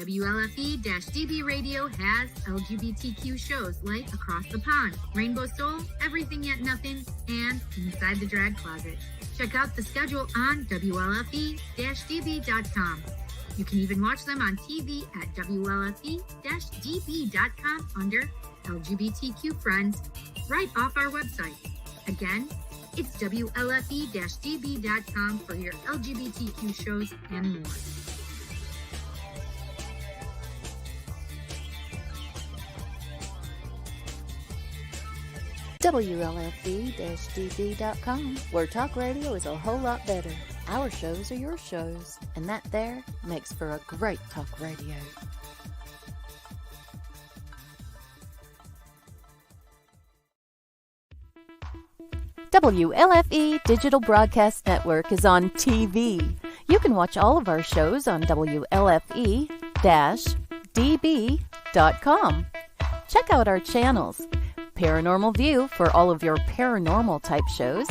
WLFE-DB Radio has LGBTQ shows like Across the Pond, Rainbow Soul, Everything Yet Nothing, and Inside the Drag Closet. Check out the schedule on WLFE-DB.com. You can even watch them on TV at WLFE-DB.com under LGBTQ Friends, right off our website. Again, it's WLFE-DB.com for your LGBTQ shows and more. WLFE-DB.com, where talk radio is a whole lot better. Our shows are your shows, and that there makes for a great talk radio. WLFE Digital Broadcast Network is on TV. You can watch all of our shows on WLFE-DB.com. Check out our channels. Paranormal View for all of your paranormal type shows,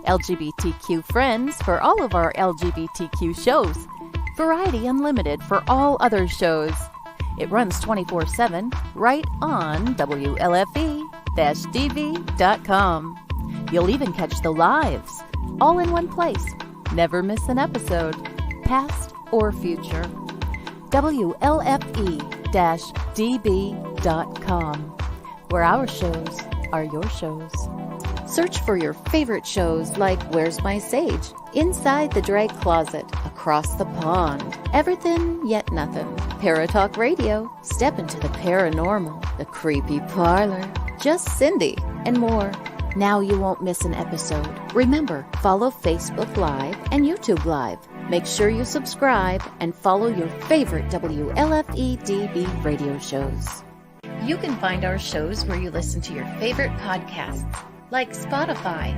LGBTQ Friends for all of our LGBTQ shows, Variety Unlimited for all other shows. It runs 24/7 right on WLFE-DB.com. You'll even catch the lives, all in one place. Never miss an episode, past or future. WLFE-DB.com, where our shows are your shows. Search for your favorite shows like Where's My Sage, Inside the Drag Closet, Across the Pond, Everything Yet Nothing, Paratalk Radio, Step into the Paranormal, The Creepy Parlor, Just Cindy, and more. Now you won't miss an episode. Remember, follow Facebook Live and YouTube Live. Make sure you subscribe and follow your favorite WLFE-DB radio shows. You can find our shows where you listen to your favorite podcasts, like Spotify,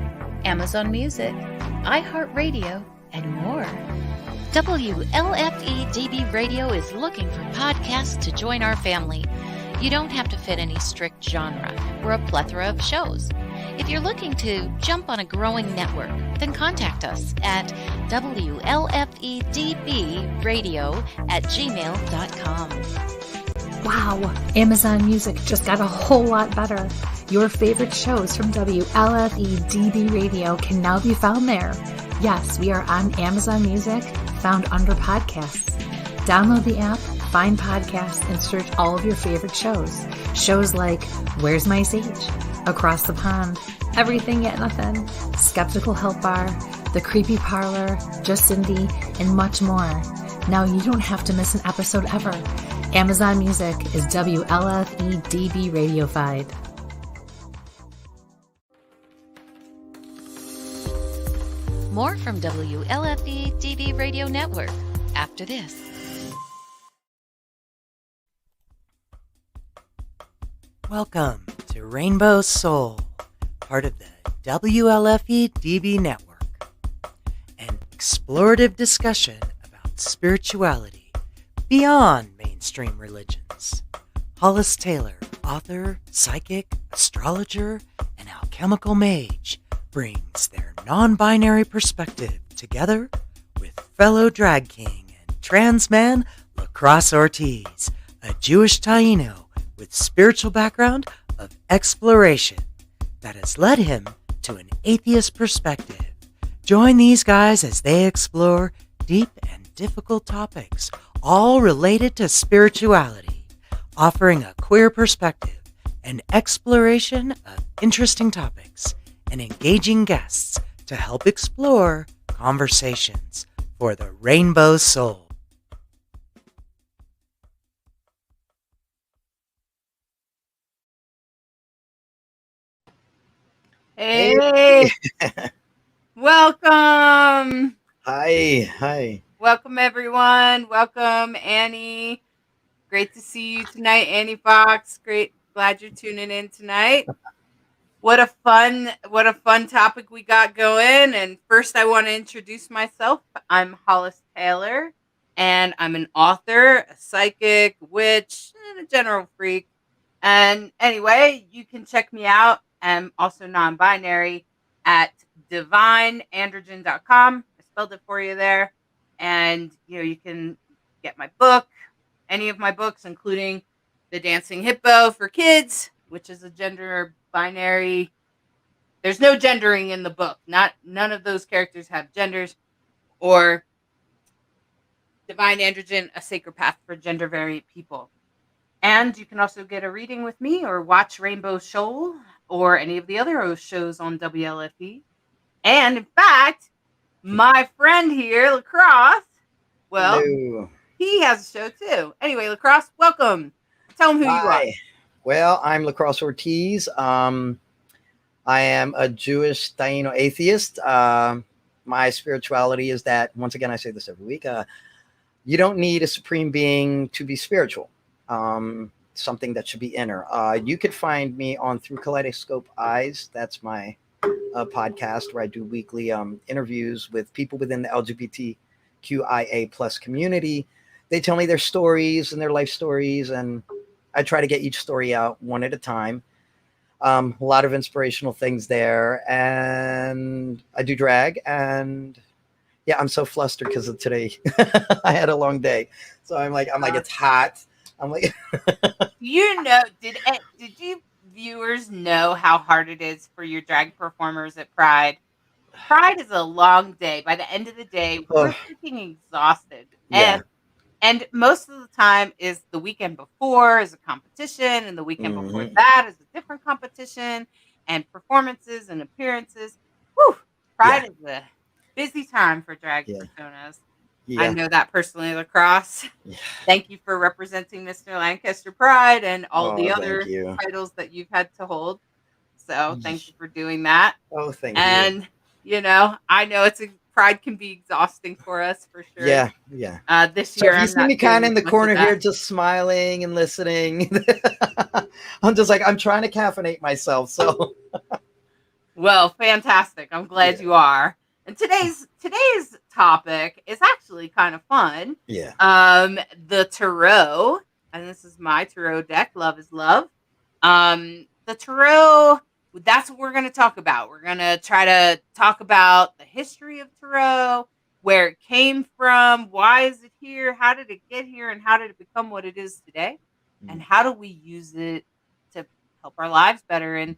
Amazon Music, iHeartRadio, and more. WLFE-DB Radio is looking for podcasts to join our family. You don't have to fit any strict genre. We're a plethora of shows. If you're looking to jump on a growing network, then contact us at WLFEDBradio@gmail.com. Wow, Amazon Music just got a whole lot better. Your favorite shows from WLFE-DB Radio can now be found there. Yes, we are on Amazon Music, found under podcasts. Download the app, find podcasts, and search all of your favorite shows. Shows like Where's My Sage, Across the Pond, Everything Yet Nothing, Skeptical Help Bar, The Creepy Parlor, Just Cindy, and much more. Now you don't have to miss an episode ever. Amazon Music is WLFE-DB radified. More from WLFE-DB Radio Network after this. Welcome to Rainbow Soul, part of the WLFE-DB Network, an explorative discussion about spirituality beyond mainstream religions. Hollis Taylor, author, psychic, astrologer, and alchemical mage, brings their non-binary perspective together with fellow drag king and trans man LeKross Ortiz, a Jewish Taino with spiritual background of exploration that has led him to an atheist perspective. Join these guys as they explore deep and difficult topics, all related to spirituality, offering a queer perspective and exploration of interesting topics and engaging guests to help explore conversations for the Rainbow Soul. Hey, welcome. Hi. Welcome, everyone. Welcome, Annie. Great to see you tonight, Annie Fox. Great. Glad you're tuning in tonight. What a fun topic we got going. And first, I want to introduce myself. I'm Hollis Taylor, and I'm an author, a psychic, witch, and a general freak. And anyway, you can check me out. I'm also non-binary at divineandrogen.com. I spelled it for you there. And, you can get my book any of my books, including The Dancing Hippo for Kids, which is a gender binary. There's no gendering in the book. None of those characters have genders, or Divine Androgen, A Sacred Path for Gender Variant People. And you can also get a reading with me or watch Rainbow Shoal or any of the other shows on WLFE. And in fact, my friend here, LeKross, well, Hello. he has a show too. Anyway, LeKross, welcome. Tell him who you are. Hi. Well, I'm LeKross Ortiz. I am a Jewish Taino atheist. My spirituality is that, once again, I say this every week, you don't need a supreme being to be spiritual. Something that should be inner. You could find me on Through Kaleidoscope Eyes. That's my podcast where I do weekly interviews with people within the LGBTQIA plus community. They tell me their stories and their life stories, and I try to get each story out one at a time. A lot of inspirational things there, and I do drag, and yeah, I'm so flustered because of today. I had a long day, so I'm like, it's hot. I'm like, did you viewers know how hard it is for your drag performers at Pride? Pride is a long day. By the end of the day, we're freaking exhausted. Yeah. And most of the time is the weekend before is a competition, and the weekend before that is a different competition, and performances and appearances. Whew, Pride is a busy time for drag personas. Yeah. I know that personally, LeKross. Yeah. Thank you for representing Mr. Lancaster Pride and all the other titles that you've had to hold. So thank you for doing that. Oh, thank you. And, I know Pride can be exhausting for us for sure. Yeah. This year, you see me kind of in the corner here, just smiling and listening. I'm just like, I'm trying to caffeinate myself. So, well, fantastic. I'm glad you are. And today's topic is actually kind of fun. Yeah. The tarot, and this is my tarot deck. Love is love. The tarot. That's what we're going to talk about. We're going to try to talk about the history of tarot, where it came from, why is it here, how did it get here, and how did it become what it is today, and how do we use it to help our lives better. And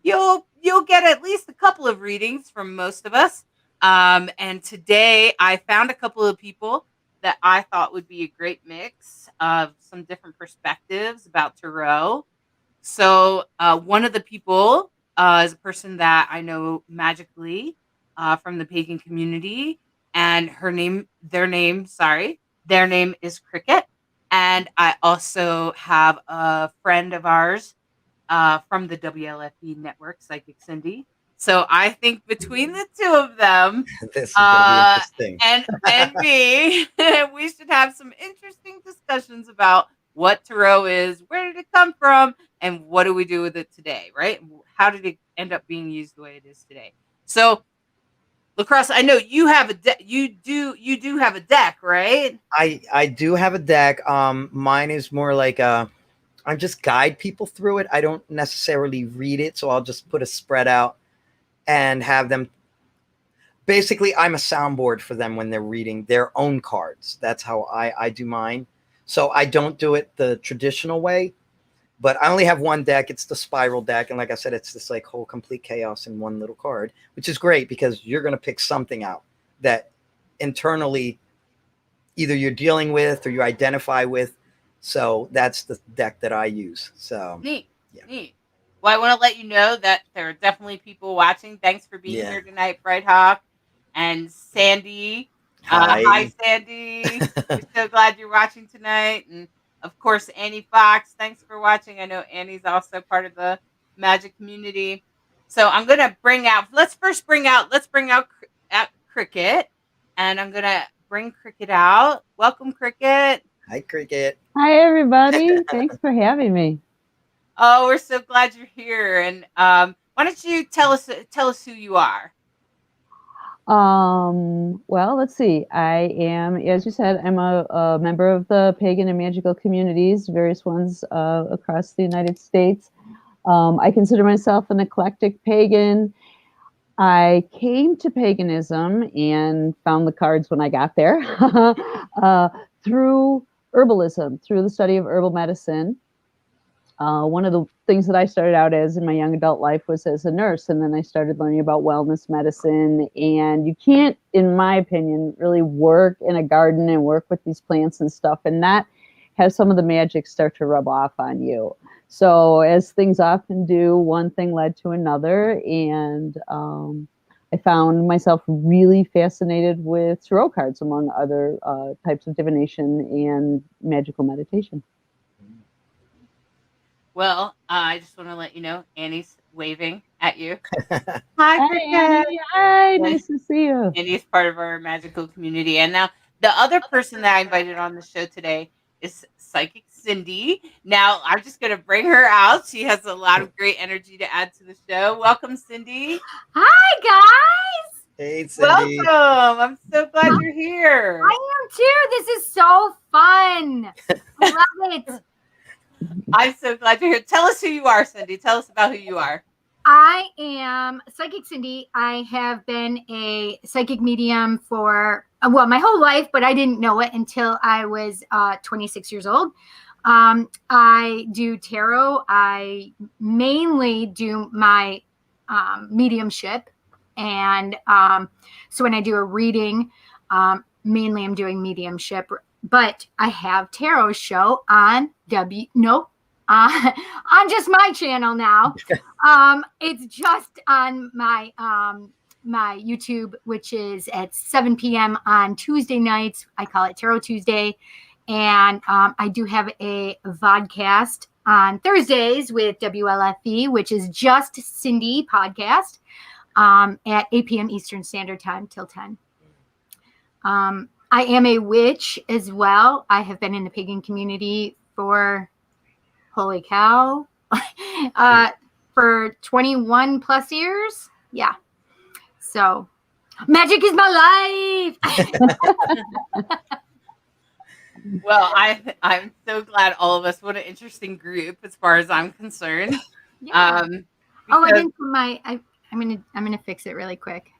you'll get at least a couple of readings from most of us. And today I found a couple of people that I thought would be a great mix of some different perspectives about tarot. So one of the people is a person that I know magically from the pagan community, and their name is Cricketn. And I also have a friend of ours from the WLFE network, Psychic Cindy. So I think between the two of them, this is gonna be interesting. and me, we should have some interesting discussions about what tarot is, where did it come from, and what do we do with it today, right? How did it end up being used the way it is today? So, LeKross, I know you have you do have a deck, right? I do have a deck. Mine is more like I just guide people through it. I don't necessarily read it, so I'll just put a spread out and have them. Basically, I'm a soundboard for them when they're reading their own cards. That's how I do mine. So I don't do it the traditional way, but I only have one deck. It's the spiral deck. And like I said, it's this like whole complete chaos in one little card, which is great because you're going to pick something out that internally either you're dealing with or you identify with. So that's the deck that I use. So neat. Well, I want to let you know that there are definitely people watching. Thanks for being here tonight, Bright Hawk and Sandy. Hi, Sandy. We're so glad you're watching tonight. And of course, Annie Fox. Thanks for watching. I know Annie's also part of the Magic community. So I'm going to let's bring out Cricketn. And I'm going to bring Cricketn out. Welcome, Cricketn. Hi, Cricketn. Hi, everybody. Thanks for having me. Oh, we're so glad you're here. And why don't you tell us who you are? Well, let's see. I am, as you said, I'm a member of the pagan and magical communities, various ones across the United States. I consider myself an eclectic pagan. I came to paganism and found the cards when I got there through herbalism through the study of herbal medicine. One of the things that I started out as in my young adult life was as a nurse, and then I started learning about wellness medicine. And you can't, in my opinion, really work in a garden and work with these plants and stuff and not have some of the magic start to rub off on you. So as things often do, one thing led to another, and I found myself really fascinated with tarot cards, among other types of divination and magical meditation. Well, I just want to let you know, Annie's waving at you. Hi, Cricketn. Hi, nice to see you. Annie's part of our magical community. And now the other person that I invited on the show today is Psychic Cindy. Now, I'm just going to bring her out. She has a lot of great energy to add to the show. Welcome, Cindy. Hi, guys. Hey, Cindy. Welcome. I'm so glad you're here. I am too. This is so fun. I love it. I'm so glad you're here. Tell us who you are, Cindy. Tell us about who you are. I am Psychic Cindy. I have been a psychic medium for, well, my whole life, but I didn't know it until I was 26 years old. I do tarot. I mainly do my mediumship. And so when I do a reading, mainly I'm doing mediumship. But I have tarot show on on just my channel now. It's just on my my YouTube, which is at 7 p.m. on Tuesday nights. I call it Tarot Tuesday. And I do have a vodcast on Thursdays with WLFE, which is Just Cindy podcast at 8 p.m. Eastern Standard Time till 10. I am a witch as well. I have been in the pagan community for, holy cow, for 21 plus years. Yeah. So magic is my life. Well, I'm so glad all of us. What an interesting group as far as I'm concerned. Yeah. I didn't put my, I'm gonna fix it really quick.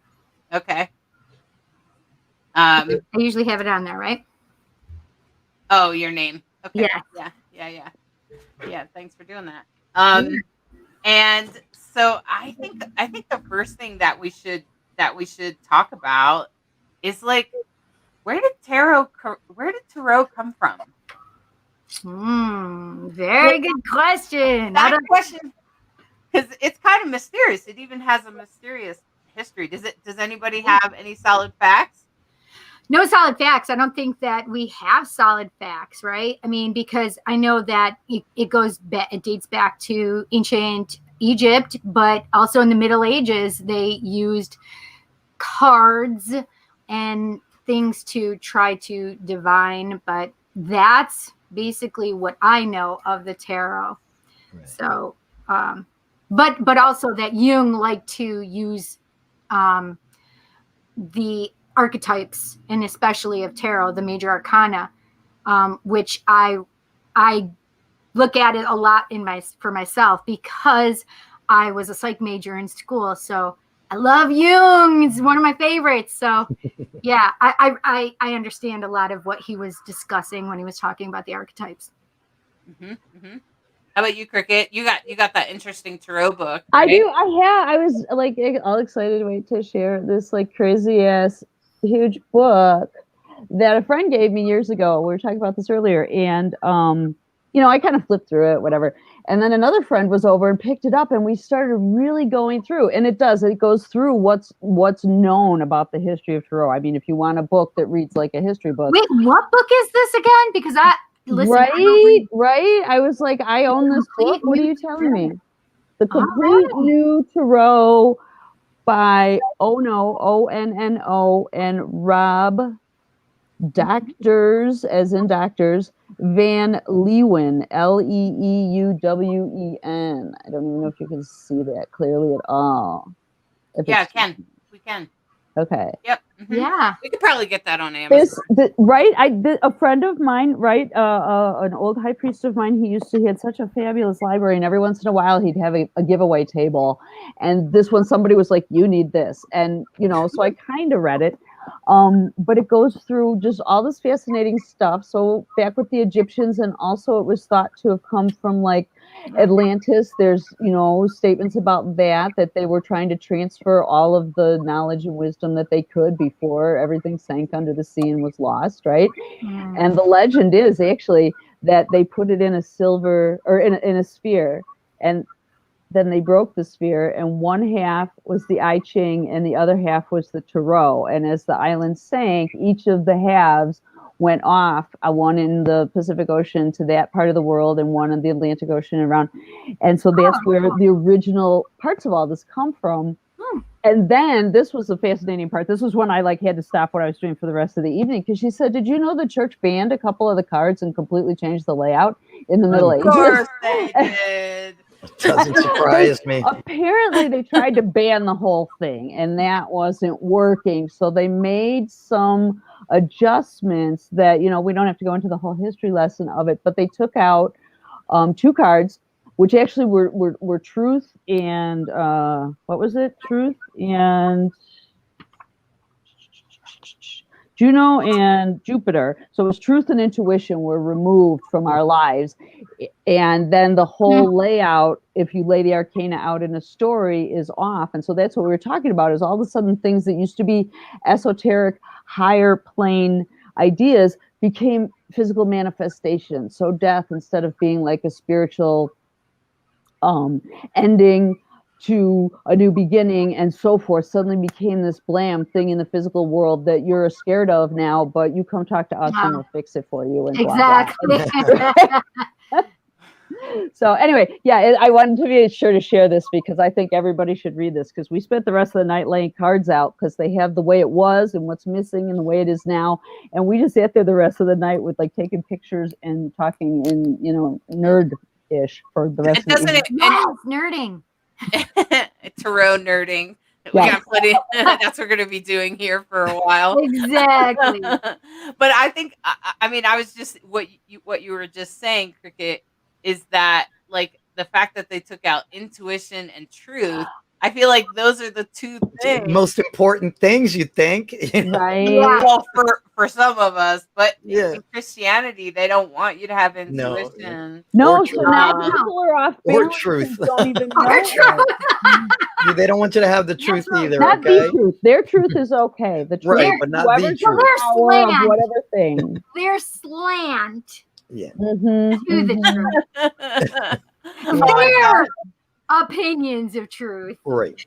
Okay. I usually have it on there, right? Oh, your name. Okay. Yeah. Thanks for doing that. And so I think the first thing that we should talk about is like, where did tarot come from? Very good question. That question, because it's kind of mysterious. It even has a mysterious history. Does anybody have any solid facts? No solid facts. I don't think that we have solid facts, right? I mean, because I know that it dates back to ancient Egypt, but also in the Middle Ages, they used cards and things to try to divine. But that's basically what I know of the tarot. Right. So, but also that Jung liked to use the archetypes, and especially of tarot, the major arcana, which I look at it a lot for myself because I was a psych major in school. So I love Jung. It's one of my favorites. So yeah, I understand a lot of what he was discussing when he was talking about the archetypes. Mm-hmm, mm-hmm. How about you, Cricket? You got that interesting tarot book. Right? I do. I was like all excited to wait to share this like crazy ass huge book that a friend gave me years ago. We were talking about this earlier, and I kind of flipped through it, whatever. And then another friend was over and picked it up, and we started really going through. And it goes through what's known about the history of tarot. I mean, if you want a book that reads like a history book. Wait, what book is this again? Because right. I was like, I own this book. What are you telling me? The Complete New Tarot by Onno and Rob Doctors, as in doctors, Van Leeuwen, Leeuwen. I don't even know if you can see that clearly at all. We can. Okay. Yep. Mm-hmm. Yeah. We could probably get that on Amazon. A friend of mine, right? An old high priest of mine, he had such a fabulous library, and every once in a while he'd have a giveaway table. And this one, somebody was like, "You need this," and so I kind of read it. But it goes through just all this fascinating stuff. So back with the Egyptians, and also it was thought to have come from like Atlantis. There's, statements about that they were trying to transfer all of the knowledge and wisdom that they could before everything sank under the sea and was lost, right? And the legend is actually that they put it in a silver, or in a sphere, and then they broke the sphere, and one half was the I Ching and the other half was the Tarot. And as the island sank, each of the halves went off, one in the Pacific Ocean to that part of the world and one in the Atlantic Ocean around. And so that's where the original parts of all this come from. And then this was the fascinating part. This was when I had to stop what I was doing for the rest of the evening, because she said, "Did you know the church banned a couple of the cards and completely changed the layout in the Middle Ages?" Of course they did. Doesn't surprise me. Apparently they tried to ban the whole thing and that wasn't working. So they made some adjustments that, we don't have to go into the whole history lesson of it, but they took out 2 cards, which actually were Truth and what was it? Truth and Juno and Jupiter. So it was Truth and Intuition were removed from our lives. And then the whole layout, if you lay the arcana out in a story, is off. And so that's what we were talking about, is all of a sudden things that used to be esoteric, higher plane ideas became physical manifestations. So death, instead of being like a spiritual ending to a new beginning and so forth, suddenly became this blam thing in the physical world that you're scared of now, but you come talk to us and we'll fix it for you. And exactly. Blah, blah. So anyway, I wanted to be sure to share this because I think everybody should read this, because we spent the rest of the night laying cards out because they have the way it was and what's missing and the way it is now. And we just sat there the rest of the night with taking pictures and talking in, nerd-ish for the rest of the evening. Yes, nerding. Tarot nerding. We got plenty. That's what we're going to be doing here for a while. Exactly. But I think, I was just what you were just saying, Cricket, is that the fact that they took out intuition and truth. I feel like those are the 2 things. Most important things, you think. Right. Yeah. Well, for some of us, but in Christianity, they don't want you to have intuition. No, Or so now people are off Or balance truth. and don't even Or know truth. it. They don't want you to have the truth either. Not Okay. the truth. Their truth is okay. The truth, Right, but not the whoever's truth. the power of Slant. whatever thing. Their slant Yeah. to the truth. Their opinions of truth. Right.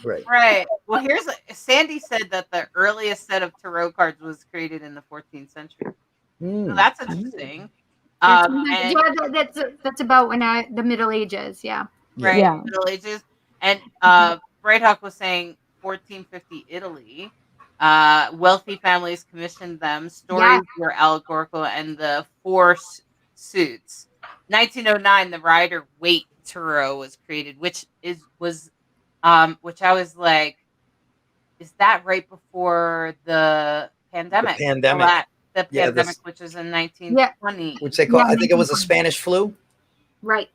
Right. Well, Sandy said that the earliest set of tarot cards was created in the 14th century. So that's interesting. That's about when the Middle Ages. Yeah. Right. Yeah. Middle Ages. And Brighthawk was saying 1450 Italy. Wealthy families commissioned them. Stories were allegorical, and the 4 suits. 1909, the Rider-Waite Tarot was created, which I was like, is that right before the pandemic? The pandemic. The pandemic, which was in 1920. Which they call, I think it was a Spanish flu. Right.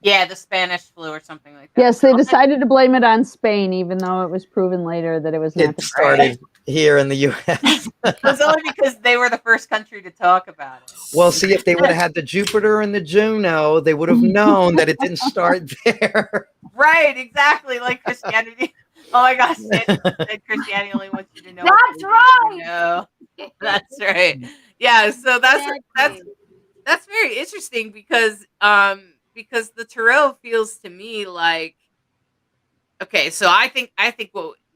Yeah, the Spanish flu or something like that. Yes, they decided to blame it on Spain, even though it was proven later that it was not. It started here in the U.S. It was only because they were the first country to talk about it. Well, see, if they would have had the Jupiter and the Juno, they would have known that it didn't start there. Right, exactly, like Christianity. Oh my gosh, Christianity only wants you to know. That's right. That's right. Yeah, so that's very interesting because the tarot feels to me like, okay, so I think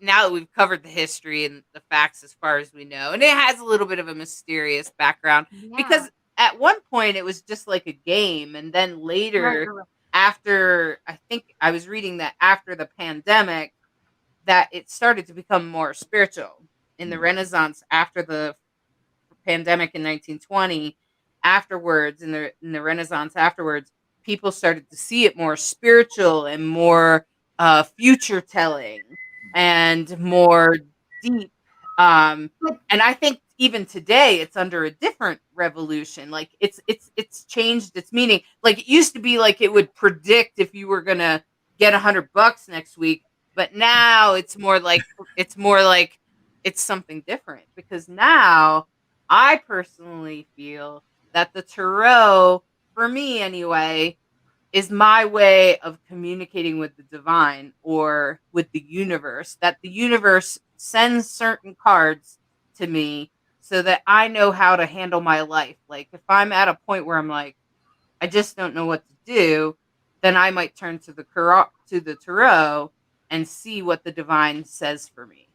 now that we've covered the history and the facts as far as we know, and it has a little bit of a mysterious background because at one point it was just like a game, and then later after, I think I was reading that after the pandemic that it started to become more spiritual in the Renaissance after the pandemic in 1920. Afterwards, in the Renaissance afterwards, people started to see it more spiritual and more future telling and more deep. And I think even today it's under a different revolution. Like it's changed its meaning. Like it used to be like it would predict if you were gonna get $100 next week, but now it's more like it's something different, because now I personally feel that the tarot, for me anyway, is my way of communicating with the divine or with the universe, that the universe sends certain cards to me so that I know how to handle my life. Like if I'm at a point where I'm like, I just don't know what to do, then I might turn to the tarot and see what the divine says for me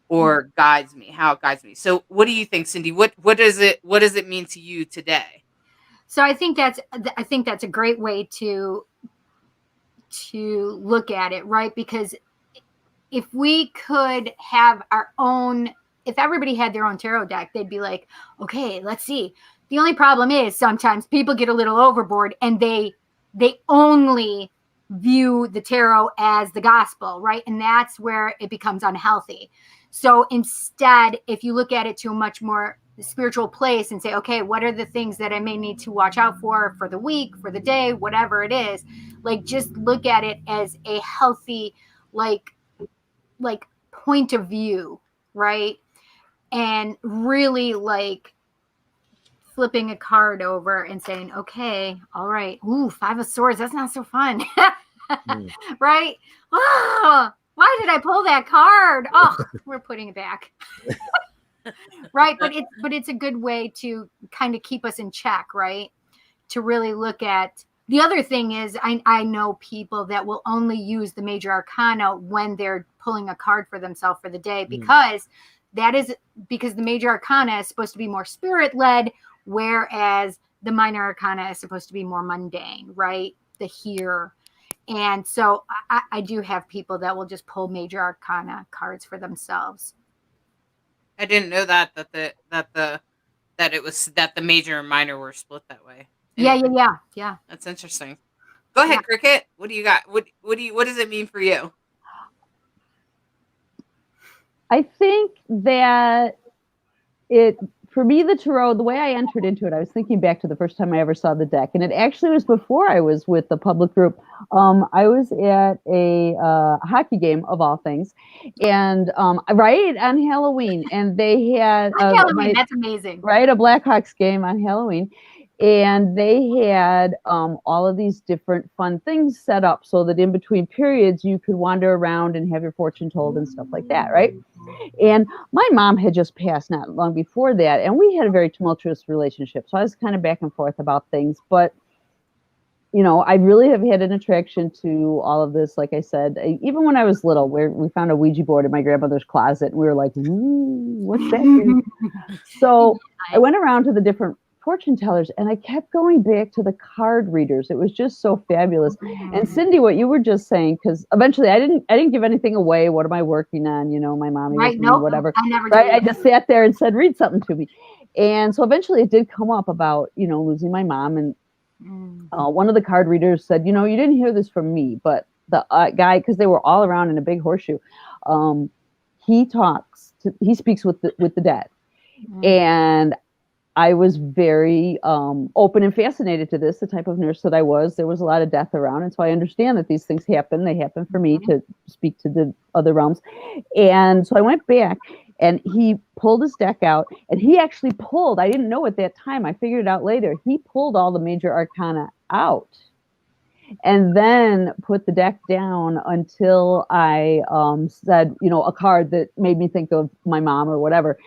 or guides me, how it guides me. So what do you think, Cindy? What does it mean to you today? So I think that's a great way to look at it, right? Because if we could have our own, if everybody had their own tarot deck, they'd be like, okay, let's see. The only problem is sometimes people get a little overboard and they only view the tarot as the gospel, right? And that's where it becomes unhealthy. So instead, if you look at it to a much more spiritual place and say, okay, what are the things that I may need to watch out for the week, for the day, whatever it is, like just look at it as a healthy, like point of view, right? And really like flipping a card over and saying, okay, all right, ooh, 5 of Swords, that's not so fun. Right? Oh, why did I pull that card? Oh, we're putting it back. Right, but it's a good way to kind of keep us in check, right? To really look at the other thing is I know people that will only use the major arcana when they're pulling a card for themselves for the day, because because the major arcana is supposed to be more spirit led, whereas the minor arcana is supposed to be more mundane, right? The here. And so I do have people that will just pull major arcana cards for themselves. I didn't know that the major and minor were split that way. Yeah. That's interesting. Go ahead, Cricket. What do you got? What does it mean for you? I think that for me, the tarot, the way I entered into it, I was thinking back to the first time I ever saw the deck, and it actually was before I was with the public group. I was at a hockey game of all things, and right on Halloween, and they had Halloween. That's amazing, right? A Blackhawks game on Halloween, and they had all of these different fun things set up so that in between periods you could wander around and have your fortune told and stuff like that, right? And my mom had just passed not long before that, and we had a very tumultuous relationship. So I was kind of back and forth about things. But, you know, I really have had an attraction to all of this. Like I said, even when I was little, where we found a Ouija board in my grandmother's closet, and we were like, ooh, what's that? So I went around to the different fortune tellers, and I kept going back to the card readers. It was just so fabulous. And Cindy, what you were just saying, because eventually I didn't give anything away. What am I working on? You know, my mommy, right? No, whatever. I never right? I just sat there and said, read something to me. And so eventually it did come up about, you know, losing my mom. And one of the card readers said, you know, you didn't hear this from me, but the guy, because they were all around in a big horseshoe, he speaks with the dead. And I was very open and fascinated to this, the type of nurse that I was. There was a lot of death around. And so I understand that these things happen. They happen for me to speak to the other realms. And so I went back, and he pulled his deck out, and he actually pulled, I didn't know at that time, I figured it out later, he pulled all the major arcana out and then put the deck down until I said, you know, a card that made me think of my mom or whatever.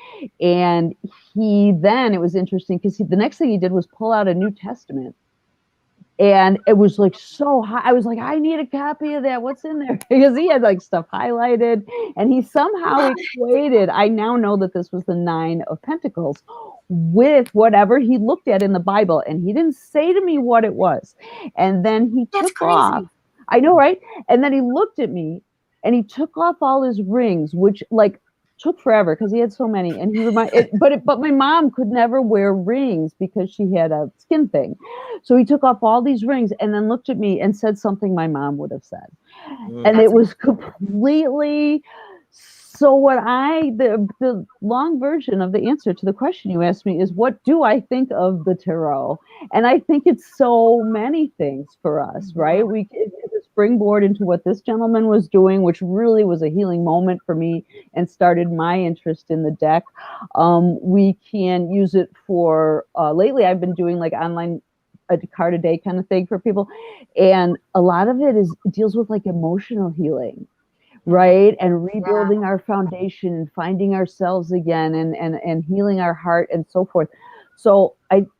And it was interesting because the next thing he did was pull out a New Testament. And it was like so high. I was like, I need a copy of that. What's in there? Because he had like stuff highlighted, and he somehow equated. I now know that this was the 9 of Pentacles with whatever he looked at in the Bible. And he didn't say to me what it was. And then he took off. I know, right? And then he looked at me and he took off all his rings, which like took forever because he had so many. And he but my mom could never wear rings because she had a skin thing. So he took off all these rings and then looked at me and said something my mom would have said. And it was completely. So the long version of the answer to the question you asked me is, what do I think of the tarot? And I think it's so many things for us, right? It's springboard into what this gentleman was doing, which really was a healing moment for me and started my interest in the deck. We can use it for, lately I've been doing like online a card a day kind of thing for people. And a lot of it deals with like emotional healing, right? And rebuilding our foundation and finding ourselves again and healing our heart and so forth. So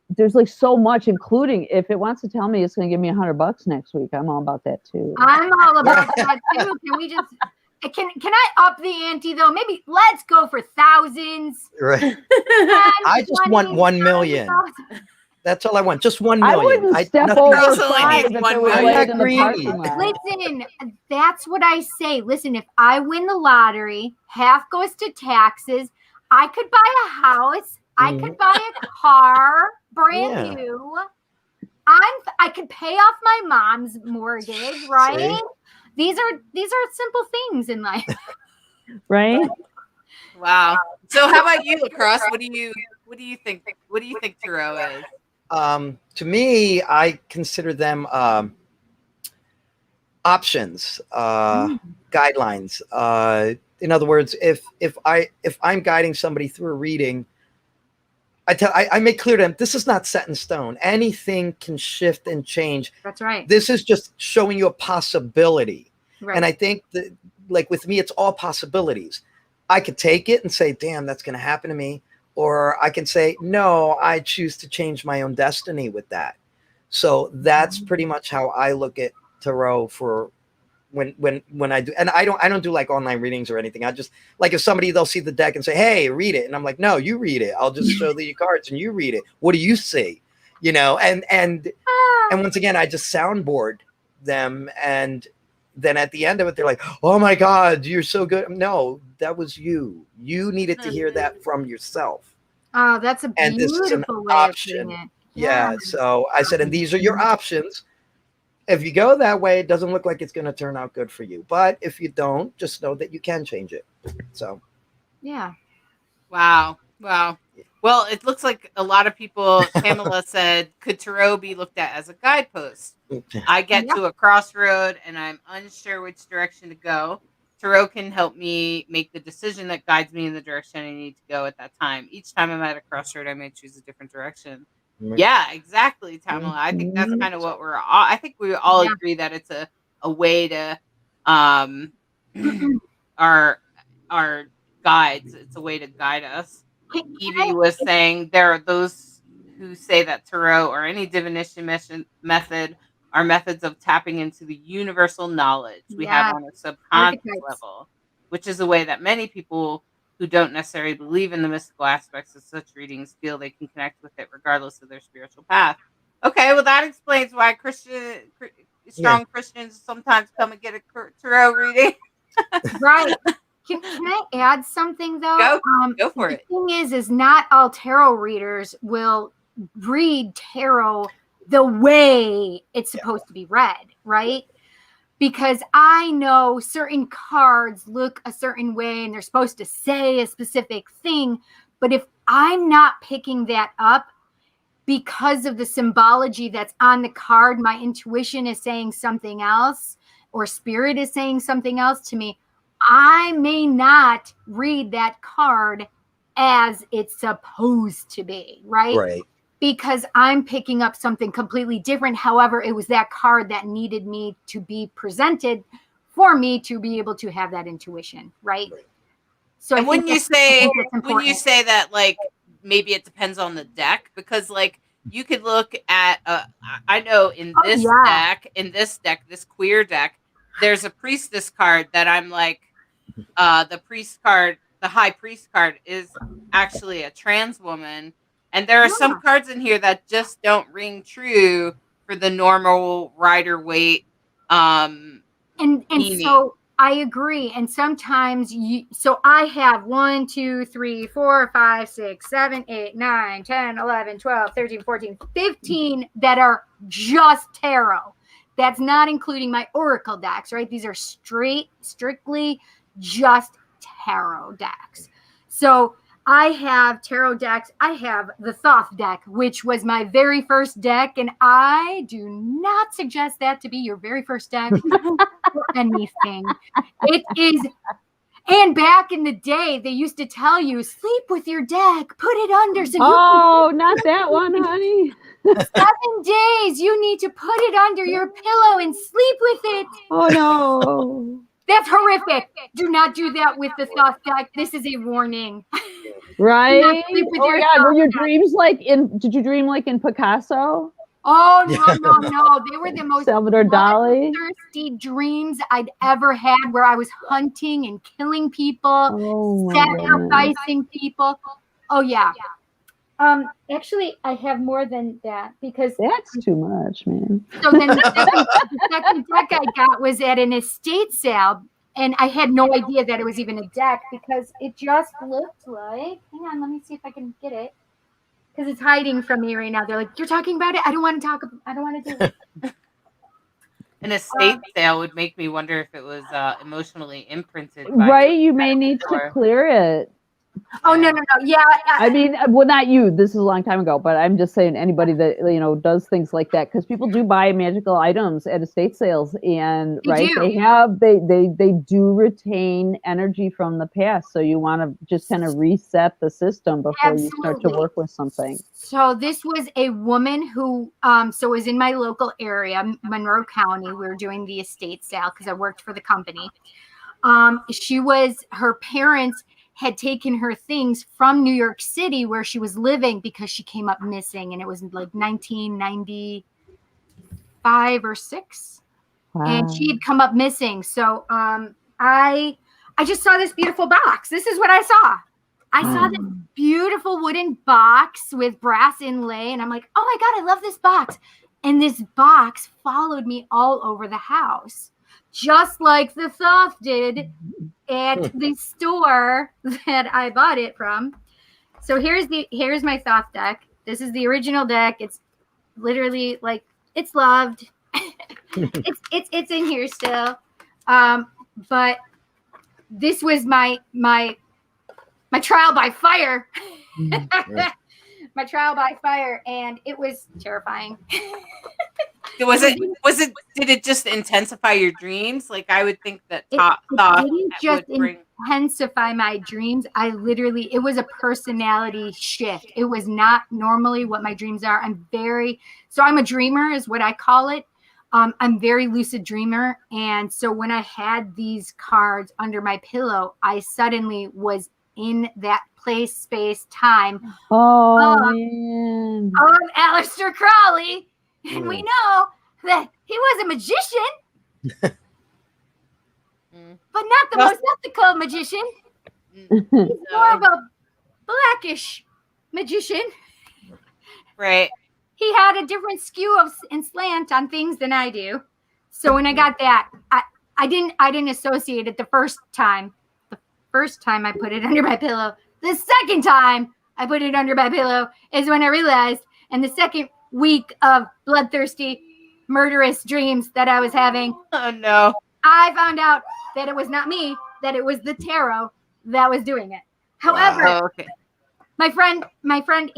there's like so much, including if it wants to tell me it's going to give me $100 next week, I'm all about that too. I'm all about that too. Can we just, can I up the ante though? Maybe let's go for thousands. Right. 10, I just 20, want 1 million. 30,000. That's all I want. Just 1 million. I wouldn't step nothing over else. 5 if it was I'm laid not in the greedy. parking lot. Listen, that's what I say. Listen, if I win the lottery, half goes to taxes. I could buy a house. I could buy a car, brand new. I could pay off my mom's mortgage, right? See? These are simple things in life. Right? Wow. So how about you, LeKross? What do you think? What do you think tarot is? To me, I consider them options, guidelines. In other words, if I'm guiding somebody through a reading, I make clear to them, this is not set in stone. Anything can shift and change. That's right. This is just showing you a possibility. Right. And I think that, like with me, it's all possibilities. I could take it and say, damn, that's going to happen to me. Or I can say, no, I choose to change my own destiny with that. So that's pretty much how I look at tarot for when I do. And I don't do like online readings or anything. I just, like, if somebody, they'll see the deck and say, hey, read it. And I'm like, no, you read it. I'll just show the cards and you read it. What do you see? You know, and once again, I just soundboard them. And then at the end of it, they're like, oh my God, you're so good. No, that was you. You needed to hear that from yourself. Oh, that's a And this is an beautiful way option. of putting it. Yeah. So I said, and these are your options. If you go that way, it doesn't look like it's going to turn out good for you. But if you don't, just know that you can change it. So. Yeah. Wow. Well, it looks like a lot of people, Pamela said, could tarot be looked at as a guidepost? I get to a crossroad and I'm unsure which direction to go. Tarot can help me make the decision that guides me in the direction I need to go at that time. Each time I'm at a crossroad, I may choose a different direction. Yeah, exactly, Tamala. I think that's kind of what we're all, I think we all agree that it's a way to our guides. It's a way to guide us. Evie was saying there are those who say that tarot or any divination method are methods of tapping into the universal knowledge we have on a subconscious level, which is a way that many people who don't necessarily believe in the mystical aspects of such readings feel they can connect with it regardless of their spiritual path. Okay, well, that explains why strong Christians sometimes come and get a tarot reading. Right. Can I add something though? Go for it. The thing is not all tarot readers will read tarot the way it's supposed to be read, right? Because I know certain cards look a certain way and they're supposed to say a specific thing. But if I'm not picking that up because of the symbology that's on the card, my intuition is saying something else or spirit is saying something else to me, I may not read that card as it's supposed to be, right? Right. Because I'm picking up something completely different. However, it was that card that needed me to be presented for me to be able to have that intuition, right? So, and when you say that, like, maybe it depends on the deck, because like you could look at, I know in this deck, this queer deck, there's a priestess card that I'm like, the priest card, the high priest card is actually a trans woman. And there are some cards in here that just don't ring true for the normal rider weight. And so I agree. And sometimes so I have 1, 2, 3, 4, 5, 6, 7, 8, 9, 10, 11, 12, 13, 14, 15 that are just tarot. That's not including my oracle decks, right? These are strictly just tarot decks. So I have tarot decks. I have the Thoth deck, which was my very first deck, and I do not suggest that to be your very first deck for anything. It is. And back in the day, they used to tell you, sleep with your deck, put it under. So not that one, honey. 7 days, you need to put it under your pillow and sleep with it. Oh, no. That's horrific. Do not do that with the Thoth deck. This is a warning. Right? sleep with Oh, your my God. Were Thoth your deck. dreams did you dream like in Picasso? Oh, no. They were the most Salvador Dali? thirsty dreams I'd ever had, where I was hunting and killing people, Oh, my goodness. sacrificing people. Oh, yeah. Actually, I have more than that, because That's too much, man. so then the second deck I got was at an estate sale, and I had no idea that it was even a deck, because it just looked like, hang on, let me see if I can get it, because it's hiding from me right now. They're like, you're talking about it? I don't want to do it. An estate sale would make me wonder if it was emotionally imprinted. Right? You may need to clear it. Oh, no. Yeah. I mean, well, not you. This is a long time ago, but I'm just saying anybody that, does things like that, because people do buy magical items at estate sales, and They right, they do retain energy from the past. So you want to just kind of reset the system before you start to work with something. So this was a woman who, so was in my local area, Monroe County. We were doing the estate sale because I worked for the company. Her parents had taken her things from New York City, where she was living, because she came up missing, and it was like 1995 or 6. Wow. And she had come up missing. So I just saw this beautiful box. This is what I saw. I saw this beautiful wooden box with brass inlay, and I'm like, oh my God, I love this box. And this box followed me all over the house, just like the Thoth did at the store that I bought it from. So here's my Thoth deck. This is the original deck. It's literally like, it's loved. it's in here still. But this was my trial by fire. My trial by fire, and it was terrifying. Did it just intensify your dreams? Like, I would think that It didn't just intensify my dreams. It was a personality shift. It was not normally what my dreams are. I'm a dreamer is what I call it. I'm very lucid dreamer. And so when I had these cards under my pillow, I suddenly was in that place, space, time man. of Aleister Crowley. And we know that he was a magician, but not the most ethical magician. He's more of a blackish magician. Right. He had a different skew and slant on things than I do. So when I got that, I didn't associate it the first time. The first time I put it under my pillow. The second time I put it under my pillow is when I realized, and the second week of bloodthirsty, murderous dreams that I was having. Oh no. I found out that it was not me, that it was the tarot that was doing it. However, my friend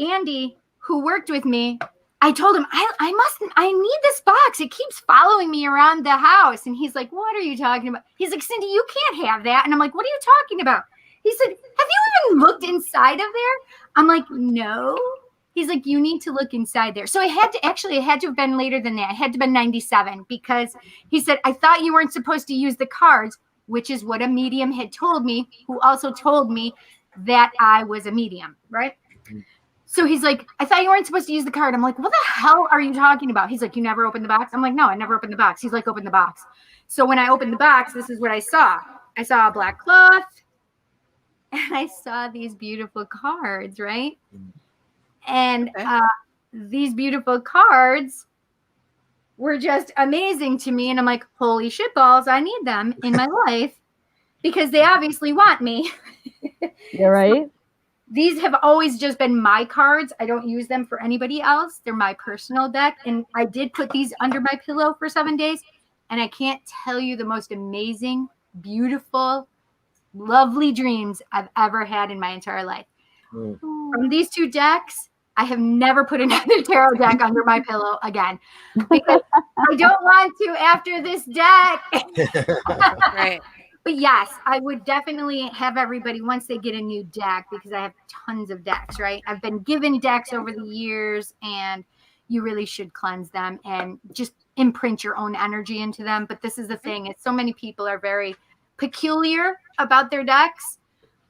Andy, who worked with me, I told him, I need this box. It keeps following me around the house. And he's like, what are you talking about? He's like, Cindy, you can't have that. And I'm like, what are you talking about? He said, have you even looked inside of there? I'm like, no. He's like, you need to look inside there. So it had to have been later than that. It had to have been 97, because he said, I thought you weren't supposed to use the cards, which is what a medium had told me, who also told me that I was a medium, right? So he's like, I thought you weren't supposed to use the card. I'm like, what the hell are you talking about? He's like, you never opened the box? I'm like, no, I never opened the box. He's like, open the box. So when I opened the box, this is what I saw. I saw a black cloth, and I saw these beautiful cards, right? And these beautiful cards were just amazing to me. And I'm like, holy shit balls, I need them in my life, because they obviously want me. You're right. So these have always just been my cards. I don't use them for anybody else. They're my personal deck. And I did put these under my pillow for 7 days. And I can't tell you the most amazing, beautiful, lovely dreams I've ever had in my entire life. Mm. From these 2 decks, I have never put another tarot deck under my pillow again because I don't want to after this deck. Right. But yes, I would definitely have everybody once they get a new deck, because I have tons of decks, right? I've been given decks over the years, and you really should cleanse them and just imprint your own energy into them. But this is the thing, is so many people are very peculiar about their decks.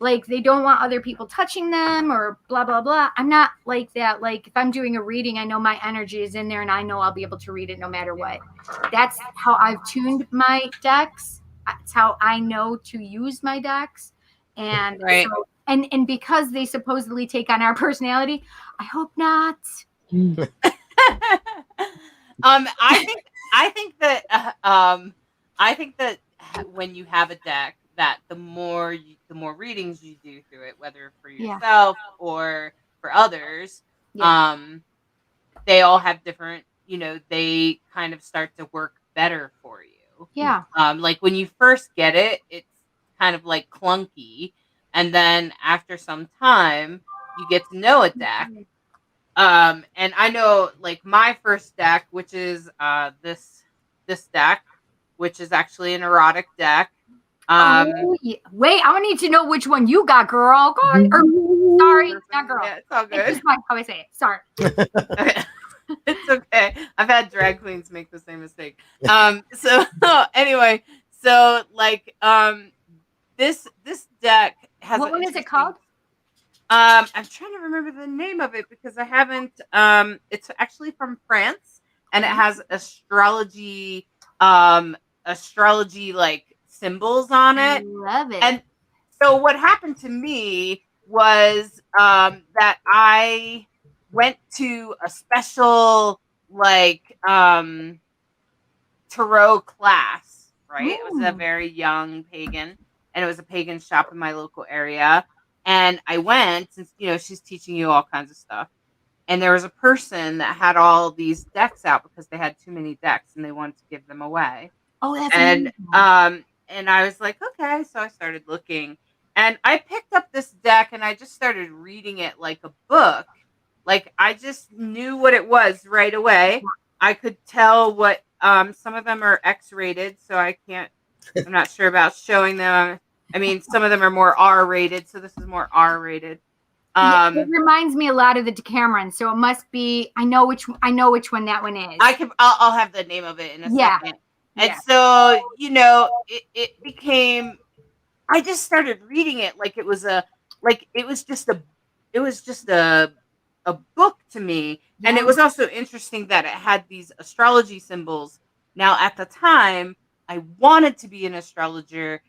Like, they don't want other people touching them or blah, blah, blah. I'm not like that. Like, if I'm doing a reading, I know my energy is in there and I know I'll be able to read it no matter what. That's how I've tuned my decks. That's how I know to use my decks. And Right. so, and because they supposedly take on our personality, I hope not. I think that when you have a deck, that the more readings you do through it, whether for yourself or for others, they all have different, they kind of start to work better for you. Yeah. Like when you first get it, it's kind of like clunky, and then after some time, you get to know a deck. And I know, like, my first deck, which is this deck, which is actually an erotic deck. Wait, I need to know which one you got, girl. Go on. Or, sorry, not girl. Yeah, it's all good. It's just how I say it. Sorry. Okay. It's okay. I've had drag queens make the same mistake. So anyway, so like this deck has What one is it called? I'm trying to remember the name of it because I haven't. It's actually from France, and it has astrology like symbols on it. Love it. And so what happened to me was that I went to a special like tarot class, right? It was a very young pagan, and it was a pagan shop in my local area. And I went, and she's teaching you all kinds of stuff. And there was a person that had all these decks out because they had too many decks and they wanted to give them away. Oh, that's and amazing. and I was like, okay. So I started looking, and I picked up this deck and I just started reading it like a book. Like, I just knew what it was right away. I could tell what some of them are X-rated, so I'm not sure about showing them. I mean, some of them are more R-rated, so this is more R-rated. It reminds me a lot of the Decameron, so it must be. I know which one that one is. I'll have the name of it in a second. And so it became. I just started reading it like it was just a book to me, and it was also interesting that it had these astrology symbols. Now, at the time, I wanted to be an astrologer.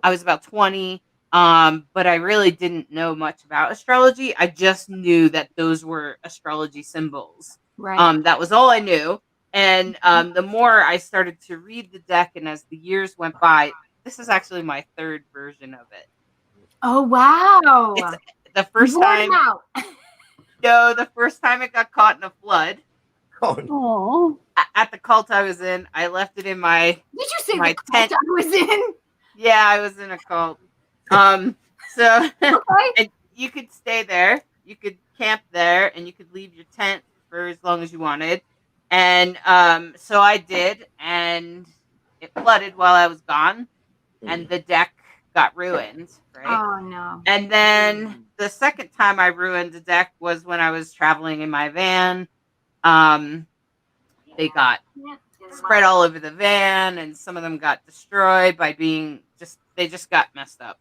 I was about 20, but I really didn't know much about astrology. I just knew that those were astrology symbols. Right. That was all I knew. And the more I started to read the deck, and as the years went by, this is actually my third version of it. Oh, wow. It's the first time. No, the first time it got caught in a flood. Oh. At the cult I was in, I left it in my. Did you say my the cult tent. I was in? Yeah, I was in a cult. So and you could stay there, you could camp there, and you could leave your tent for as long as you wanted. And so I did, and it flooded while I was gone, and the deck got ruined. Right? Oh no! And then the second time I ruined the deck was when I was traveling in my van. They got spread all over the van, and some of them got destroyed by they just got messed up.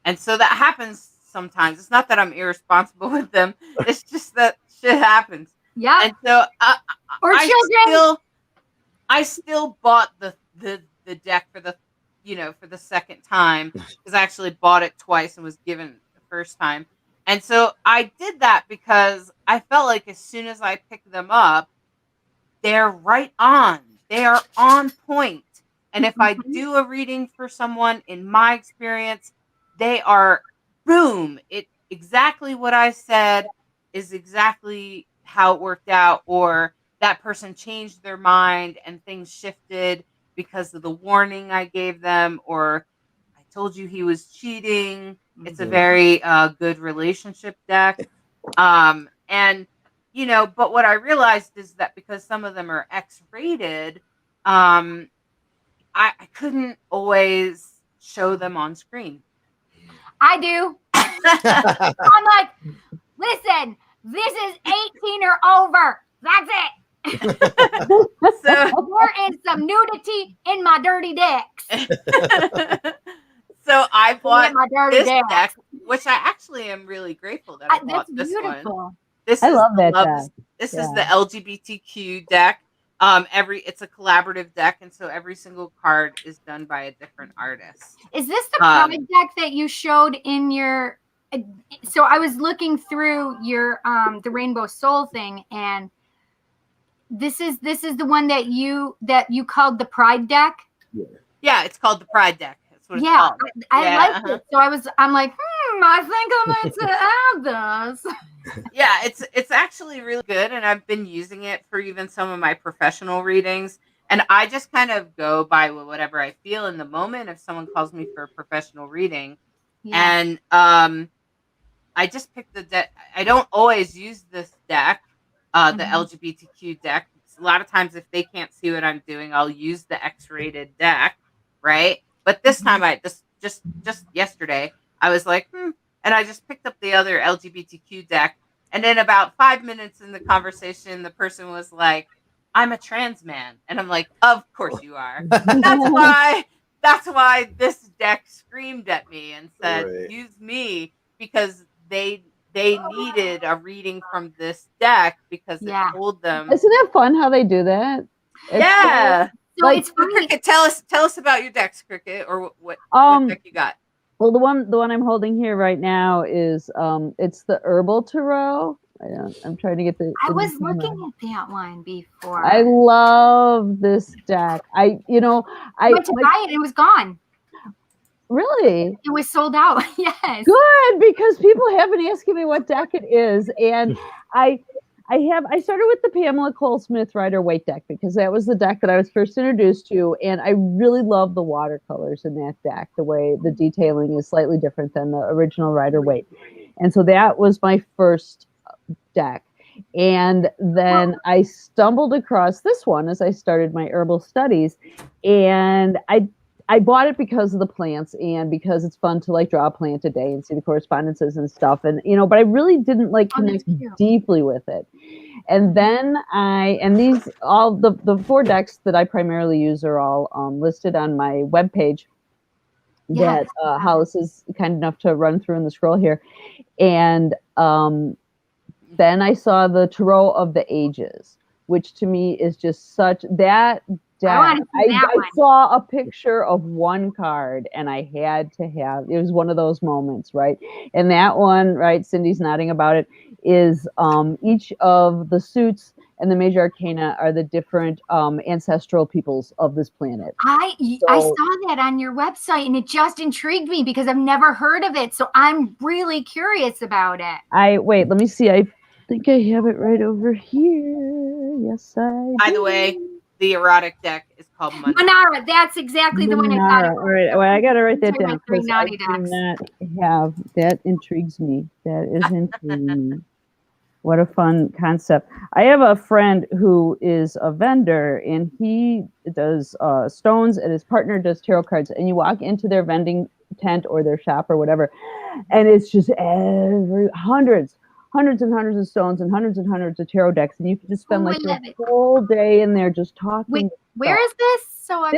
And so that happens sometimes. It's not that I'm irresponsible with them. It's just that shit happens. Yeah. And so I still bought the deck for the second time, because I actually bought it twice and was given the first time. And so I did that because I felt like as soon as I picked them up, they're right on. They are on point. And if I do a reading for someone, in my experience, they are boom. It exactly what I said is exactly how it worked out, or that person changed their mind and things shifted because of the warning I gave them, or I told you he was cheating It's a very good relationship deck. And, you know, but what I realized is that because some of them are X-rated, I couldn't always show them on screen. I do. I'm like, listen, this is 18 or over. That's it. So there is some nudity in my dirty decks. So I bought my dirty this decks. deck, which I actually am really grateful that I bought That's this beautiful. one. I love that deck. This is the LGBTQ deck. It's a collaborative deck, and so every single card is done by a different artist. Is this the pride deck that you showed in your? So I was looking through your the Rainbow Soul thing, and this is the one that you called the Pride deck. Yeah, it's called the Pride deck. That's what it's Yeah, called. I liked it. So I'm like, I think I meant to add this. Yeah, it's actually really good, and I've been using it for even some of my professional readings. And I just kind of go by whatever I feel in the moment if someone calls me for a professional reading. Yeah. And I just picked the deck. I don't always use this deck, the LGBTQ deck. A lot of times if they can't see what I'm doing, I'll use the X-rated deck, right? But this time I just yesterday, I was like, and I just picked up the other LGBTQ deck. And then about 5 minutes in the conversation, the person was like, I'm a trans man. And I'm like, of course you are. That's why this deck screamed at me and said, use me, because they needed a reading from this deck because it told them. Isn't it fun how they do that? Yeah. So it's funny. Cricket, tell us about your decks, Cricket, or what deck you got. Well, the one I'm holding here right now is it's the Herbal Tarot. I'm trying to get the. I was looking at that one before. I love this deck. I went to buy it and it was gone. Really? It was sold out. Yes. Good, because people have been asking me what deck it is, and I started with the Pamela Cole Smith Rider-Waite deck because that was the deck that I was first introduced to, and I really love the watercolors in that deck. The way the detailing is slightly different than the original Rider-Waite, and so that was my first deck. And then I stumbled across this one as I started my herbal studies, and I bought it because of the plants and because it's fun to like draw a plant a day and see the correspondences and stuff. And, but I really didn't like connect deeply with it. And then all the 4 decks that I primarily use are all listed on my webpage that Hollis is kind enough to run through in the scroll here. And then I saw the Tarot of the Ages, which to me is just such that. I saw a picture of one card and I had to have, it was one of those moments, right? And that one, right, Cindy's nodding about it, is each of the suits and the major arcana are the different ancestral peoples of this planet. I saw that on your website and it just intrigued me because I've never heard of it. So I'm really curious about it. Wait, let me see. I think I have it right over here. Yes, I do. By the way, the erotic deck is called Manara. That's exactly the one I thought. All right, well, I got to write that down because I do not have. That intrigues me. That is intriguing. What a fun concept. I have a friend who is a vendor, and he does stones, and his partner does tarot cards. And you walk into their vending tent or their shop or whatever, and it's just hundreds and hundreds of stones and hundreds of tarot decks, and you can just spend like the whole day in there just talking. Wait, where is this? So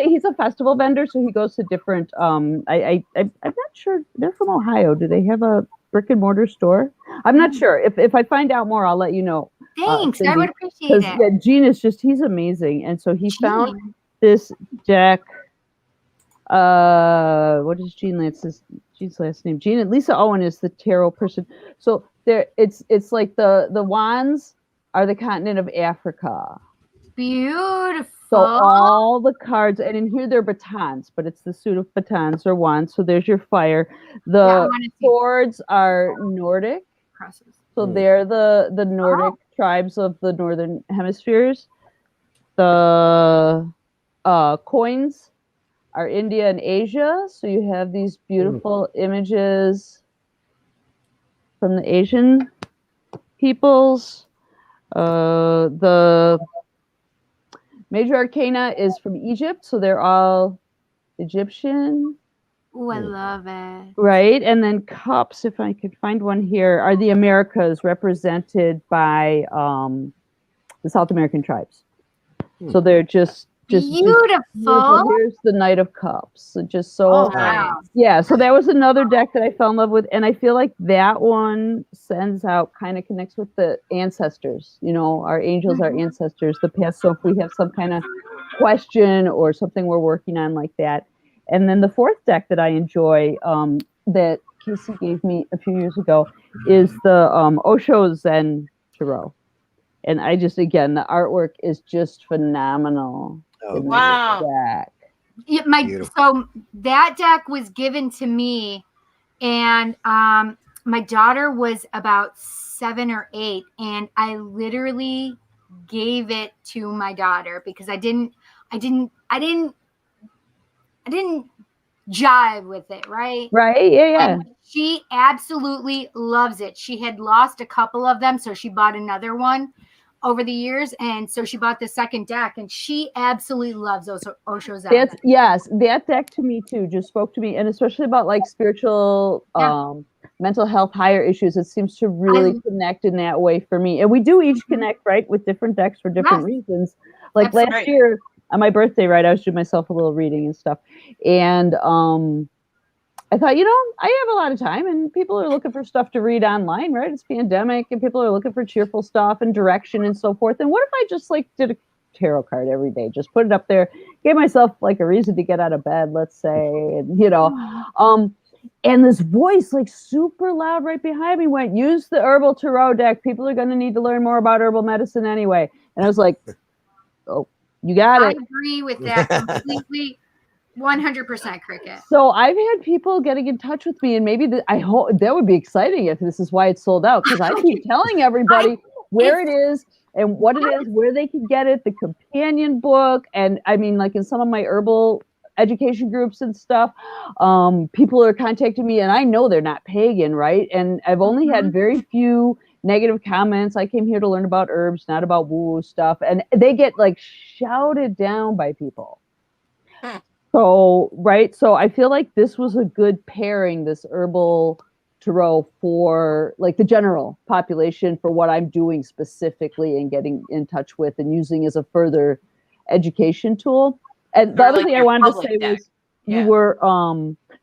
he's a festival vendor, so he goes to different. I'm not sure. They're from Ohio. Do they have a brick and mortar store? I'm not sure. If I find out more, I'll let you know. Thanks, I would appreciate it. Yeah, Gene is he's amazing, and so he found this deck. What is Gene's last name? Gene and Lisa Owen is the tarot person. So it's like the wands are the continent of Africa. Beautiful. So all the cards, and in here they're batons, but it's the suit of batons or wands. So there's your fire. The swords are Nordic. So they're the Nordic tribes of the northern hemispheres. The coins are India and Asia. So you have these beautiful images from the Asian peoples. The major arcana is from Egypt, so they're all Egyptian. Oh, I love it. Right, and then cups, if I could find one here, are the Americas represented by the South American tribes. So they're just beautiful. Here's the Knight of Cups. Just so wow. Yeah, so that was another deck that I fell in love with, and I feel like that one sends out, kind of connects with the ancestors, our angels, our ancestors, the past. So if we have some kind of question or something we're working on like that. And then the fourth deck that I enjoy, that Casey gave me a few years ago, is the Osho Zen Tarot. And I just, again, the artwork is just phenomenal. Oh, wow. Deck. Yeah, so that deck was given to me, and my daughter was about 7 or 8, and I literally gave it to my daughter because I didn't jive with it, right? Right, yeah. And she absolutely loves it. She had lost a couple of them, so she bought another one over the years, and so she bought the second deck, and she absolutely loves Osho Zen. Yes, that deck to me too just spoke to me, and especially about like spiritual, mental health, higher issues. It seems to really connect in that way for me, and we do each connect, right, with different decks for different reasons. Like last year on my birthday, right, I was doing myself a little reading and stuff, and I thought, I have a lot of time, and people are looking for stuff to read online, right? It's pandemic, and people are looking for cheerful stuff and direction and so forth. And what if I just like did a tarot card every day, just put it up there, gave myself like a reason to get out of bed, let's say, and and this voice like super loud right behind me went, use the herbal tarot deck. People are going to need to learn more about herbal medicine anyway. And I was like, oh, you got it. I agree with that completely. 100% Cricket. So I've had people getting in touch with me, and maybe I hope that would be exciting if this is why it's sold out, because I keep telling everybody where it is and what it is, where they can get it, the companion book, and I mean, like in some of my herbal education groups and stuff, people are contacting me, and I know they're not pagan, right? And I've only had very few negative comments. I came here to learn about herbs, not about woo-woo stuff, and they get like shouted down by people. So, right. So I feel like this was a good pairing, this herbal tarot, for like the general population, for what I'm doing specifically and getting in touch with and using as a further education tool. And the other thing I wanted to say was you were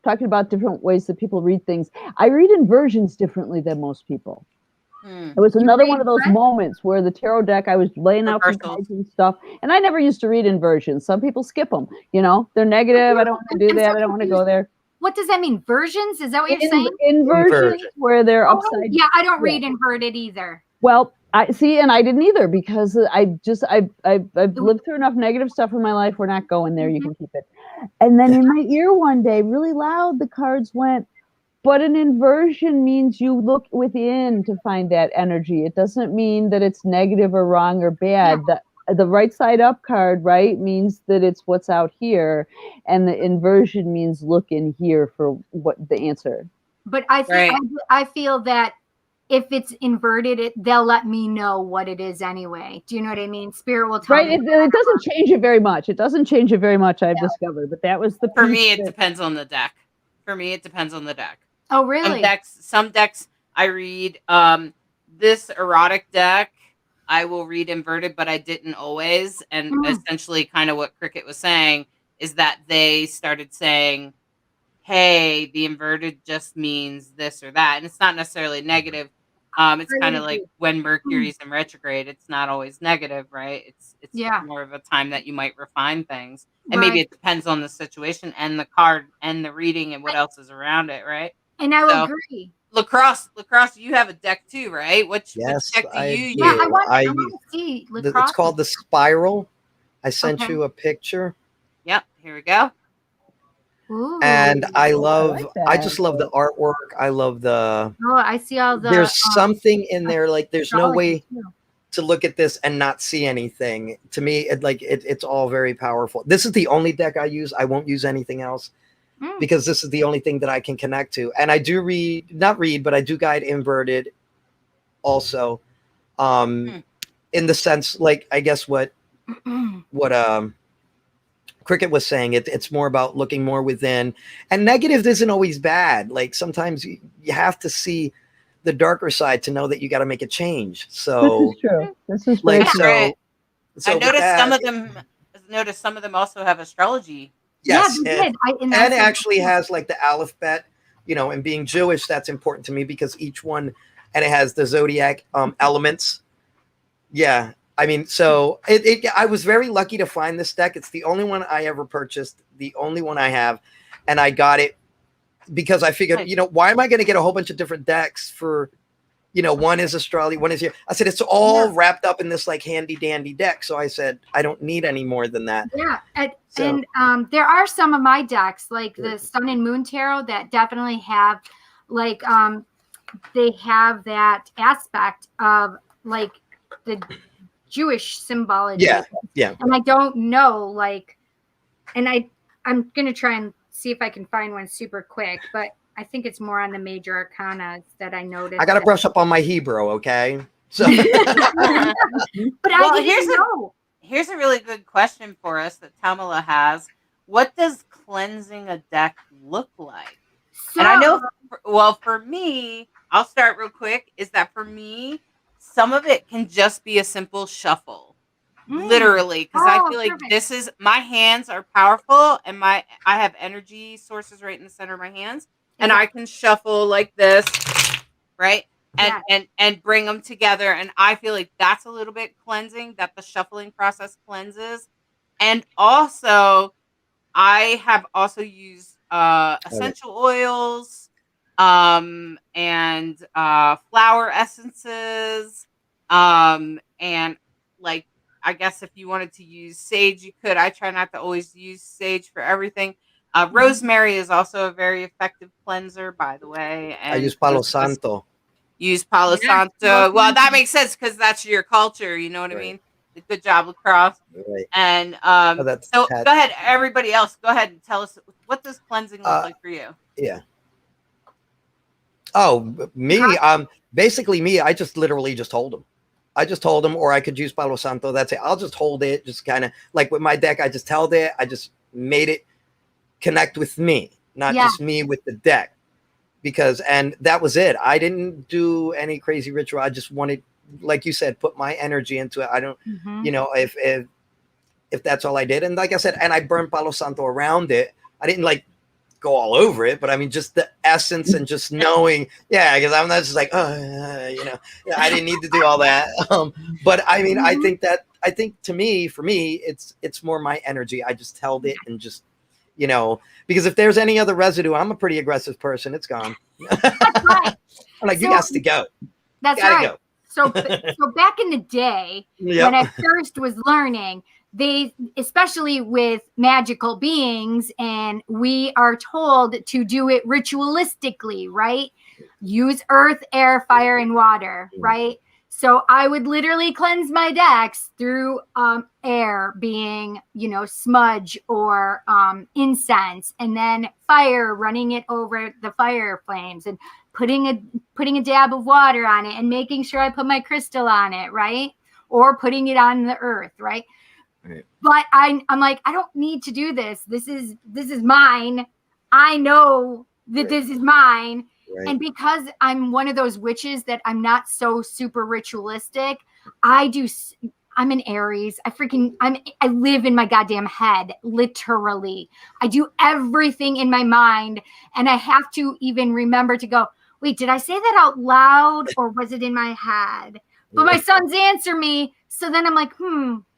talking about different ways that people read things. I read inversions differently than most people. It was another one of those moments where the tarot deck, I was laying out some cards and stuff, and I never used to read inversions. Some people skip them, they're negative. I don't want to do that. I don't want to go there. What does that mean? Versions? Is that what you're saying? Inversions where they're upside. Yeah, I don't read inverted either. Well, I see, and I didn't either, because I've lived through enough negative stuff in my life. We're not going there. You can keep it. And then in my ear one day, really loud, the cards went, but an inversion means you look within to find that energy. It doesn't mean that it's negative or wrong or bad. Yeah. The right side up card, right, means that it's what's out here. And the inversion means look in here for what the answer. But I feel that if it's inverted, they'll let me know what it is anyway. Do you know what I mean? Spirit will tell me. It doesn't change it very much. I've discovered. But that was For me, it depends on the deck. Oh, really? Some decks I read. This erotic deck, I will read inverted, but I didn't always. And essentially kind of what Cricket was saying is that they started saying, hey, the inverted just means this or that. And it's not necessarily negative. It's kind of like when Mercury's in retrograde, it's not always negative, right? It's more of a time that you might refine things. And maybe it depends on the situation and the card and the reading and what else is around it, right? And I will agree. LeKross, you have a deck too, right? Which deck do you use? Yeah, I want to see LeKross. It's called the Spiral. I sent you a picture. Yep, here we go. Ooh, and I just love the artwork. I love the. Oh, I see all the. There's something in there, like there's no way to look at this and not see anything. To me, it's all very powerful. This is the only deck I use. I won't use anything else because this is the only thing that I can connect to. And I do but I do guide inverted also. In the sense, like, I guess what Cricket was saying, it's more about looking more within, and negative isn't always bad. Like sometimes you have to see the darker side to know that you got to make a change. So this is true. This is like, very true. so I noticed that, some of them also have astrology. Yes, yeah, they did. and actually has like the alphabet, and being Jewish, that's important to me because each one, and it has the zodiac elements. Yeah. I mean, so I was very lucky to find this deck. It's the only one I ever purchased, the only one I have. And I got it because I figured, why am I going to get a whole bunch of different decks for, one is astrology, one is here. I said, it's all wrapped up in this like handy dandy deck. So I said, I don't need any more than that. Yeah. And there are some of my decks, like the Sun and Moon Tarot, that definitely have like, they have that aspect of like the Jewish symbology. Yeah. And I don't know, like, and I'm going to try and see if I can find one super quick, but I think it's more on the major arcana that I noticed. I got to brush up on my Hebrew. Okay. So, but I didn't know. Here's a really good question for us that Tamala has. What does cleansing a deck look like? So, and I know, for me, I'll start real quick, is that for me, some of it can just be a simple shuffle, literally, because I feel like perfect. My hands are powerful, and I have energy sources right in the center of my hands, and I can shuffle like this, right, and bring them together, and I feel like that's a little bit cleansing, that the shuffling process cleanses, and also I have also used essential oils. And flower essences, and like, I guess if you wanted to use sage, you could. I try not to always use sage for everything. Rosemary is also a very effective cleanser, by the way. And I use Palo Santo. Use Palo Santo. Well, that makes sense because that's your culture. You know what I mean? Good job, LeKross. Right. And so go ahead, everybody else. Go ahead and tell us, what does cleansing look like for you? Yeah. Oh, me. Basically me, I just literally just hold them. I just hold them, or I could use Palo Santo. That's it. I'll just hold it. Just kind of like with my deck, I just held it. I just made it connect with me, not just me with the deck. And that was it. I didn't do any crazy ritual. I just wanted, like you said, put my energy into it. I don't, if that's all I did. And like I said, and I burned Palo Santo around it. I didn't like go all over it, but I mean, just the essence and just knowing, because I'm not just like, I didn't need to do all that. But I mean, I think for me, it's more my energy. I just held it and just, because if there's any other residue, I'm a pretty aggressive person. It's gone. Right. I'm like, you got to go. That's right. Go. So back in the day, when I first was learning, they, especially with magical beings, and we are told to do it ritualistically, right? Use earth, air, fire, and water, right? So I would literally cleanse my decks through air, being, smudge or incense, and then fire, running it over the fire flames, and putting a dab of water on it, and making sure I put my crystal on it, right? Or putting it on the earth, right? Right. But I'm like, I don't need to do this. This is mine. I know that this is mine. Right. And because I'm one of those witches that I'm not so super ritualistic, I'm an Aries. I live in my goddamn head, literally. I do everything in my mind, and I have to even remember to go, wait, did I say that out loud or was it in my head? But my sons answer me. So then I'm like,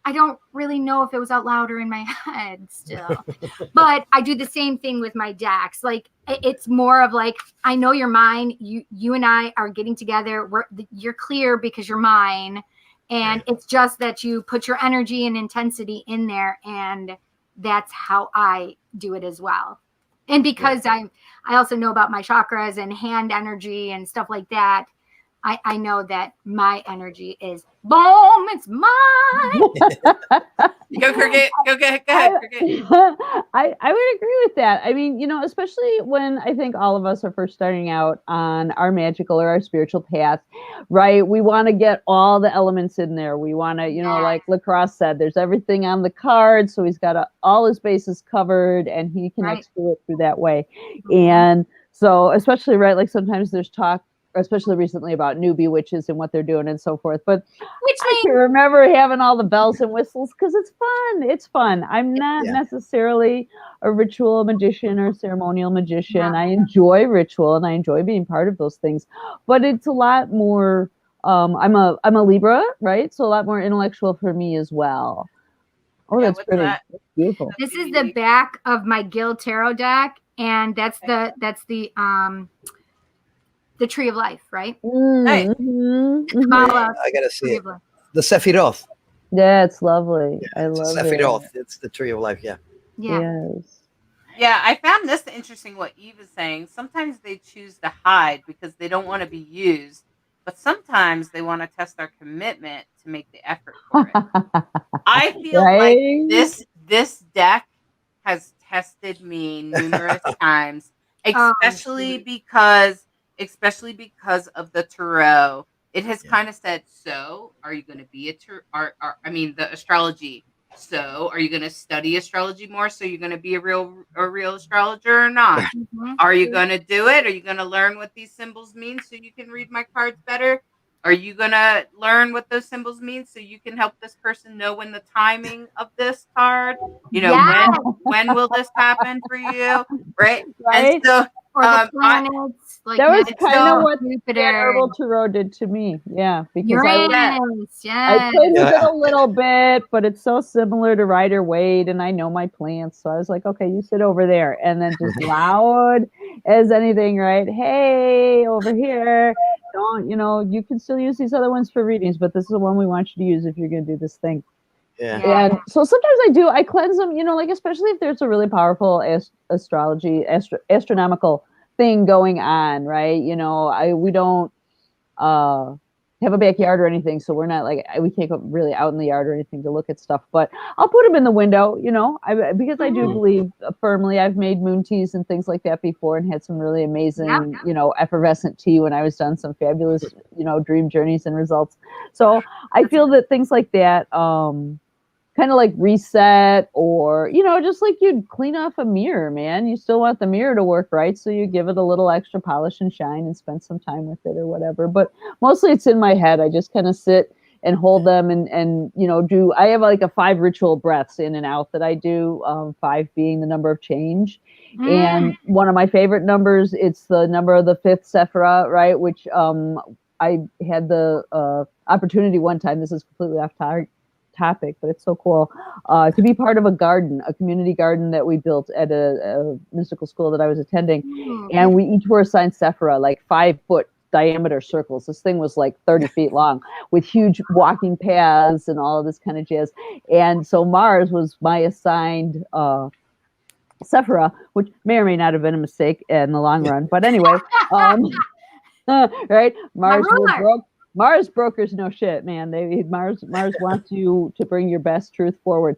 I don't really know if it was out loud or in my head still. But I do the same thing with my decks. Like, it's more of like, I know you're mine. You and I are getting together. You're clear because you're mine. And it's just that you put your energy and intensity in there. And that's how I do it as well. And because I also know about my chakras and hand energy and stuff like that, I know that my energy is boom, it's mine. Go Cricket. Go ahead, Cricket. I would agree with that. I mean, especially when I think all of us are first starting out on our magical or our spiritual path, right? We want to get all the elements in there. We want to, like LeKross said, there's everything on the card. So he's got all his bases covered and he connects to it through that way. And so especially, right, like sometimes there's talk, especially recently, about newbie witches and what they're doing and so forth. But I can remember having all the bells and whistles because it's fun. It's fun. I'm not necessarily a ritual magician or ceremonial magician. I enjoy ritual and I enjoy being part of those things. But it's a lot more, I'm a Libra, right? So a lot more intellectual for me as well. Oh, that's pretty. That's beautiful. This is the back of my Guild Tarot deck. And that's the Tree of Life, right? Nice. I gotta see it. The Sephiroth. Yeah, it's lovely. Yeah, I love Sephiroth. It's the Tree of Life. Yeah. Yes. Yeah, I found this interesting. What Eve is saying. Sometimes they choose to hide because they don't want to be used, but sometimes they want to test our commitment to make the effort for it. I feel like this deck has tested me numerous times, especially because of the tarot. It has kind of said, so are you going to be the astrology. So are you going to study astrology more? So you're going to be a real astrologer or not? Are you going to do it? Are you going to learn what these symbols mean so you can read my cards better? Are you going to learn what those symbols mean so you can help this person know when the timing of this card, when will this happen for you? Right. And so, or the planets, that was kind of what that herbal tarot did to me. Yeah, because I played with it a little bit, but it's so similar to Rider Waite, and I know my plants, so I was like, okay, you sit over there, and then just loud as anything, right? Hey, over here. Don't, you can still use these other ones for readings, but this is the one we want you to use if you're going to do this thing. Yeah. And so sometimes I cleanse them, like especially if there's a really powerful astronomical thing going on, right? We don't have a backyard or anything, so we're not we can't go really out in the yard or anything to look at stuff. But I'll put them in the window, because I do believe firmly. I've made moon teas and things like that before, and had some really amazing, effervescent tea when I was done some fabulous, dream journeys and results. So I feel that things like that, kind of like reset, or just like you'd clean off a mirror, man. You still want the mirror to work right, so you give it a little extra polish and shine and spend some time with it or whatever. But mostly it's in my head. I just kind of sit and hold them and do. I have like a 5 ritual breaths in and out that I do, 5 being the number of change. And one of my favorite numbers, it's the number of the 5th Sephirah, right? Which I had the opportunity one time, this is completely off topic, but it's so cool, to be part of a community garden that we built at a mystical school that I was attending. And we each were assigned Sephirah, like 5-foot diameter circles. This thing was like 30 feet long with huge walking paths and all of this kind of jazz. And so Mars was my assigned Sephirah, which may or may not have been a mistake in the long run. But anyway, right? Mars brokers know shit, man. Mars wants you to bring your best truth forward.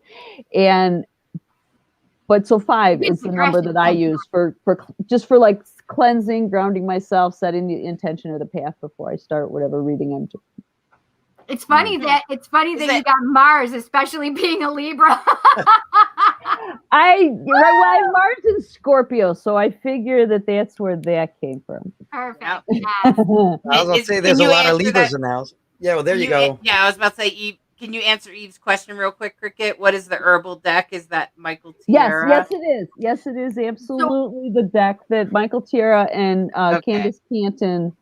But so 5 is the number that I use for like cleansing, grounding myself, setting the intention of the path before I start whatever reading I'm doing. It's funny that you got Mars, especially being a Libra. I have Mars in Scorpio, so I figure that's where that came from. Perfect. I was going to say there's a lot of Libras in the house. Yeah, well, there you go. Yeah, I was about to say, Eve, can you answer Eve's question real quick, Cricket? What is the herbal deck? Is that Michael Tierra? Yes, it is. Yes, it is absolutely the deck that Michael Tierra and Candace Canton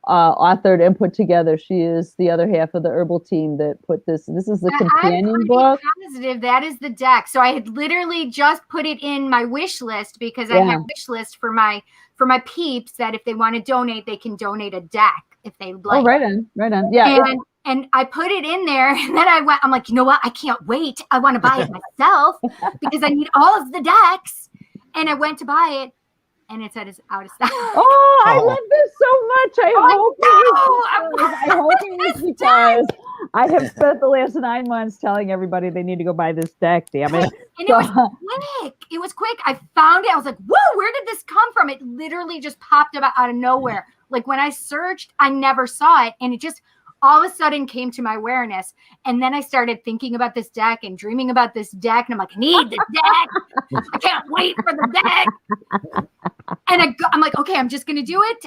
authored and put together. She is the other half of the herbal team that put this. This is the companion book. Positive that is the deck. So I had literally just put it in my wish list because I have a wish list for my peeps that if they want to donate, they can donate a deck if they like. Oh, right on. Yeah. And I put it in there, and then I'm like, you know what? I can't wait. I want to buy it myself because I need all of the decks. And I went to buy it. and it said it's out of stock. Oh, I love this so much. I hope it was because I have spent the last 9 months telling everybody they need to go buy this deck, damn it. And it was quick. It was quick. I found it. I was like, whoa, where did this come from? It literally just popped up out of nowhere. Like when I searched, I never saw it. And it just all of a sudden came to my awareness. And then I started thinking about this deck and dreaming about this deck. And I'm like, I need this deck. I can't wait for the deck. And I'm like, okay, I'm just going to do it.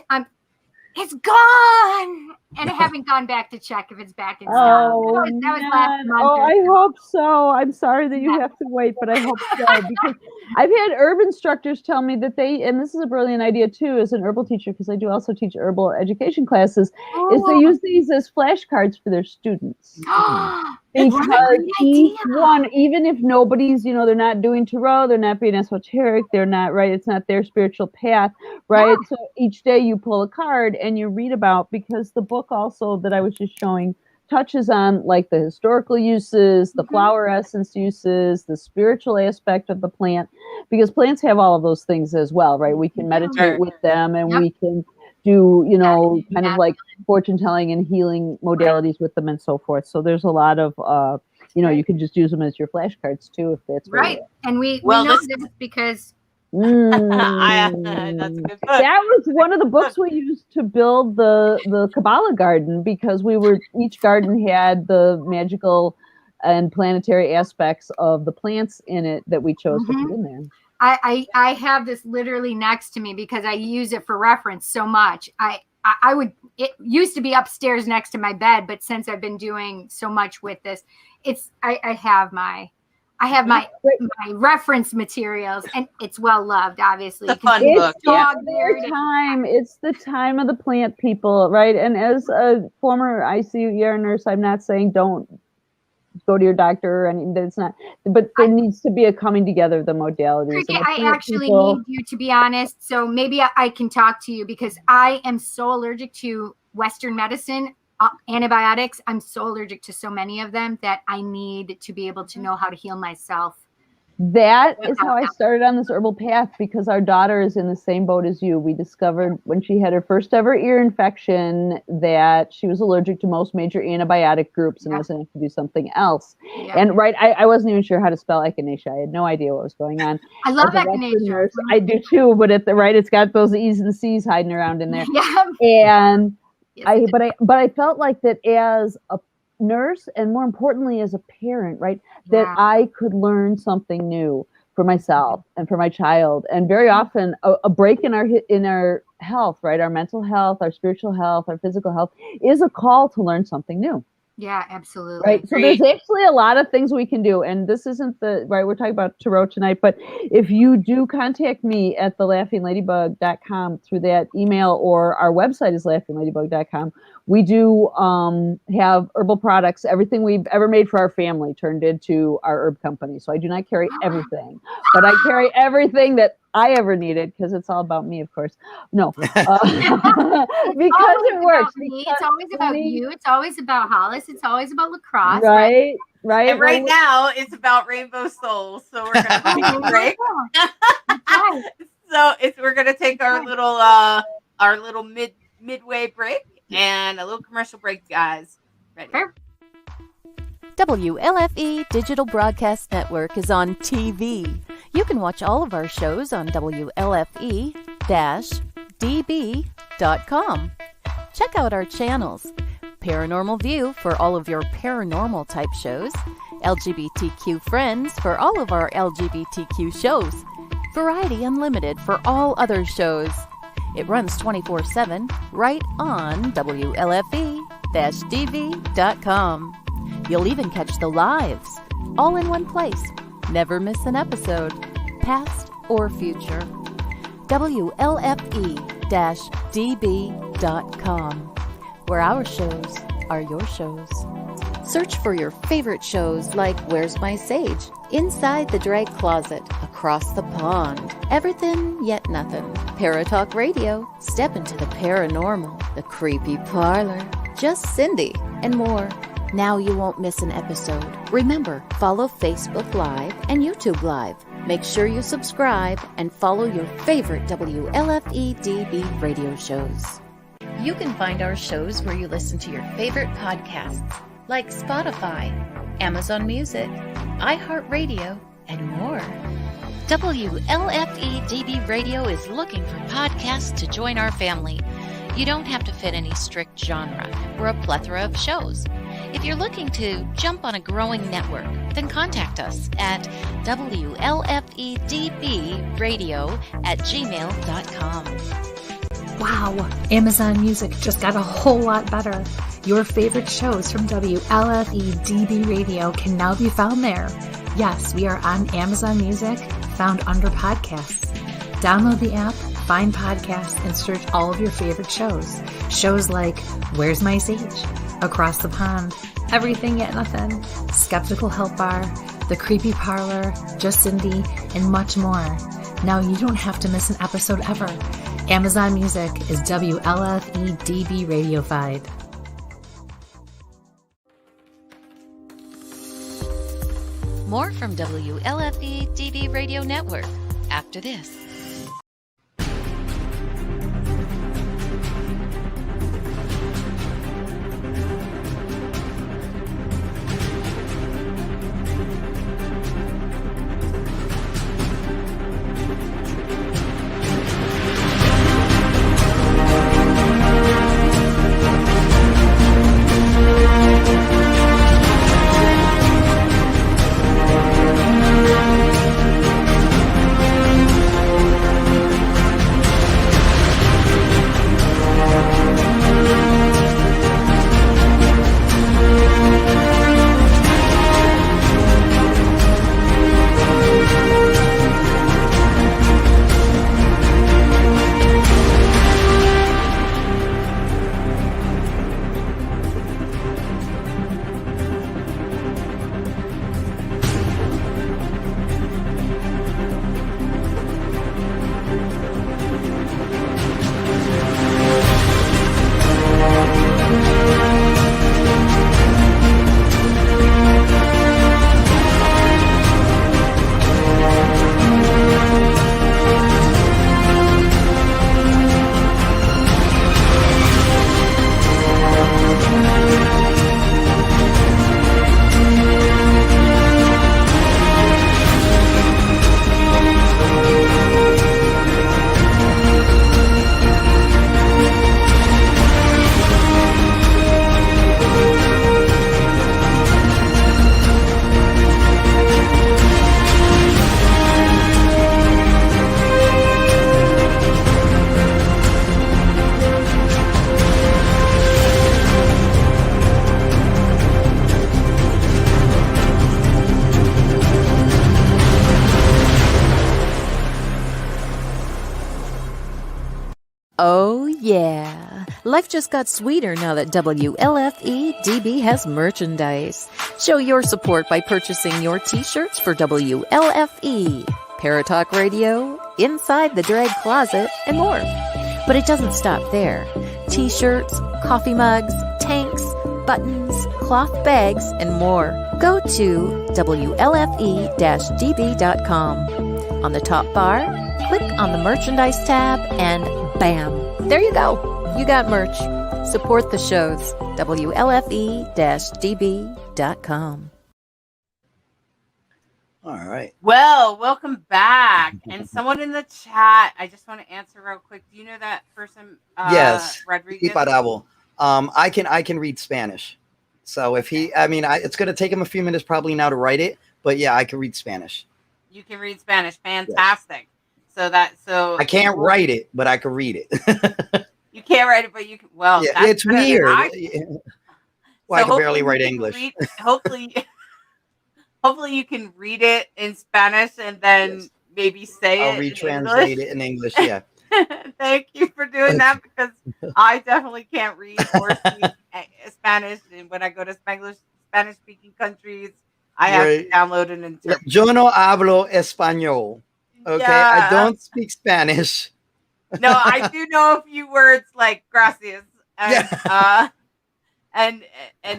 It's gone. And I haven't gone back to check if it's back in stock. That was last month. Oh, I hope so. I'm sorry that you have to wait, but I hope so. Because I've had herb instructors tell me that and this is a brilliant idea too, as an herbal teacher, because I do also teach herbal education classes, is they use these as flashcards for their students. Because each one, even if nobody's, they're not doing tarot, they're not being esoteric, they're not, right? It's not their spiritual path, right? So each day you pull a card and you read about, because the book also that I was just showing touches on like the historical uses, the flower essence uses, the spiritual aspect of the plant, because plants have all of those things as well, right? We can meditate with them, and we can do, kind of like fortune telling and healing modalities with them and so forth. So there's a lot of, you can just use them as your flashcards too, if that's right. And we know this because that's a good book. That was one of the books we used to build the Kabbalah garden, because each garden had the magical and planetary aspects of the plants in it that we chose to put in there. I have this literally next to me because I use it for reference so much. It used to be upstairs next to my bed, but since I've been doing so much with this, I have my reference materials, and it's well loved, obviously. It's a fun book. It's the time of the plant, people, right? And as a former ICU nurse, I'm not saying don't go to your doctor, and it's not, but there needs to be a coming together of the modalities. I actually need you, to be honest. So maybe I can talk to you, because I am so allergic to Western medicine. Antibiotics, I'm so allergic to so many of them that I need to be able to know how to heal myself. That is how I started on this herbal path, because our daughter is in the same boat as you. We discovered when she had her first ever ear infection that she was allergic to most major antibiotic groups and was going to have to do something else. And I wasn't even sure how to spell echinacea. I had no idea what was going on. I love echinacea. I do too, but it's got those E's and C's hiding around in there. And but I felt like that as a nurse, and more importantly as a parent, right, that I could learn something new for myself and for my child. And very often a break in our health, right, our mental health, our spiritual health, our physical health, is a call to learn something new. Yeah, absolutely. Right. So there's actually a lot of things we can do. And this isn't we're talking about tarot tonight, but if you do contact me at thelaughingladybug.com through that email, or our website is laughingladybug.com, we do have herbal products. Everything we've ever made for our family turned into our herb company. So I do not carry everything, but I carry everything that I ever needed, because it's all about me, of course. No, because it works. It's always about you. It's always about Hollis. It's always about LeKross. Right. And right now, it's about Rainbow Souls. So we're gonna take a break. We're gonna take our little midway break and a little commercial break, guys. Ready? Sure. WLFE Digital Broadcast Network is on TV. You can watch all of our shows on WLFE-DB.com. Check out our channels: Paranormal View for all of your paranormal type shows, LGBTQ Friends for all of our LGBTQ shows, Variety Unlimited for all other shows. It runs 24/7 right on WLFE-DB.com. You'll even catch the lives, all in one place. Never miss an episode, past or future. WLFE-DB.com, where our shows are your shows. Search for your favorite shows like Where's My Sage, Inside the Drag Closet, Across the Pond, Everything Yet Nothing, Paratalk Radio, Step into the Paranormal, The Creepy Parlor, Just Cindy, and more. Now you won't miss an episode. Remember, follow Facebook Live and YouTube Live. Make sure you subscribe and follow your favorite WLFE-DB radio shows. You can find our shows where you listen to your favorite podcasts, like Spotify, Amazon Music, iHeartRadio, and more. WLFE-DB Radio is looking for podcasts to join our family. You don't have to fit any strict genre. We're a plethora of shows. If you're looking to jump on a growing network, then contact us at WLFEDBradio@gmail.com. Wow, Amazon Music just got a whole lot better. Your favorite shows from WLFE-DB Radio can now be found there. Yes, we are on Amazon Music, found under podcasts. Download the app, find podcasts, and search all of your favorite shows. Shows like Where's My Sage? Across the Pond, Everything Yet Nothing, Skeptical Help Bar, The Creepy Parlor, Just Cindy, and much more. Now you don't have to miss an episode ever. Amazon Music is WLFE-DB Radiofied. More from WLFE-DB Radio Network after this. Oh, yeah. Life just got sweeter now that WLFE-DB has merchandise. Show your support by purchasing your t-shirts for WLFE, Paratalk Radio, Inside the Drag Closet, and more. But it doesn't stop there. T-shirts, coffee mugs, tanks, buttons, cloth bags, and more. Go to WLFE-DB.com. On the top bar, click on the merchandise tab and bam, there you go. You got merch. Support the shows. WLFE-DB.com. All right. Well, welcome back. And someone in the chat, I just want to answer real quick. Do you know that person? Yes. Rodriguez. I can read Spanish. So if it's going to take him a few minutes probably now to write it, but yeah, I can read Spanish. You can read Spanish. Fantastic. Yes. So I can't write it, but I can read it. You can't write it, but you can. Well, yeah, it's weird. Well, I can barely write English. Hopefully you can read it in Spanish and then maybe say I'll retranslate it in English. Yeah. Thank you for doing that, because I definitely can't read or speak Spanish, and when I go to Spanish-speaking countries, I have to download an interpreter. Yo no hablo español. Okay, yeah. I don't speak Spanish. No, I do know a few words like gracias, and and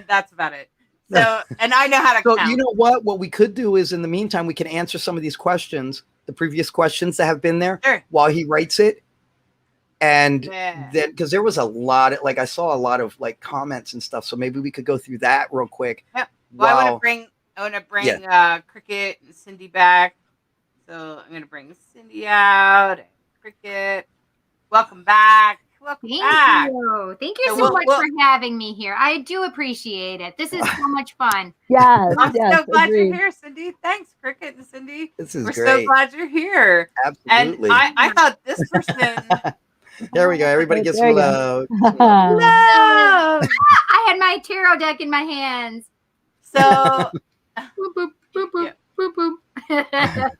that's about it. So, and I know how to So count. you know what we could do is in the meantime, we can answer some of these questions, the previous questions that have been there Sure. while he writes it. And Yeah. then, because there was a lot of, like, I saw a lot of like comments and stuff. So maybe we could go through that real quick. Yep. Well, I while- want to bring Cricket and Cindy back. So I'm going to bring Cindy out and Cricket. Welcome back. Welcome back. Thank you So so much we'll- for having me here. I do appreciate it. This is so much fun. Yes, I'm yes, so glad agreed. you're here, Cindy. Thanks, Cricket and Cindy. This is We're great. so glad you're here. Absolutely. And I thought this person. There we go. Everybody gets There you go. love. Love. I had my tarot deck in my hands. So Boop, boop, boop, boop, boop,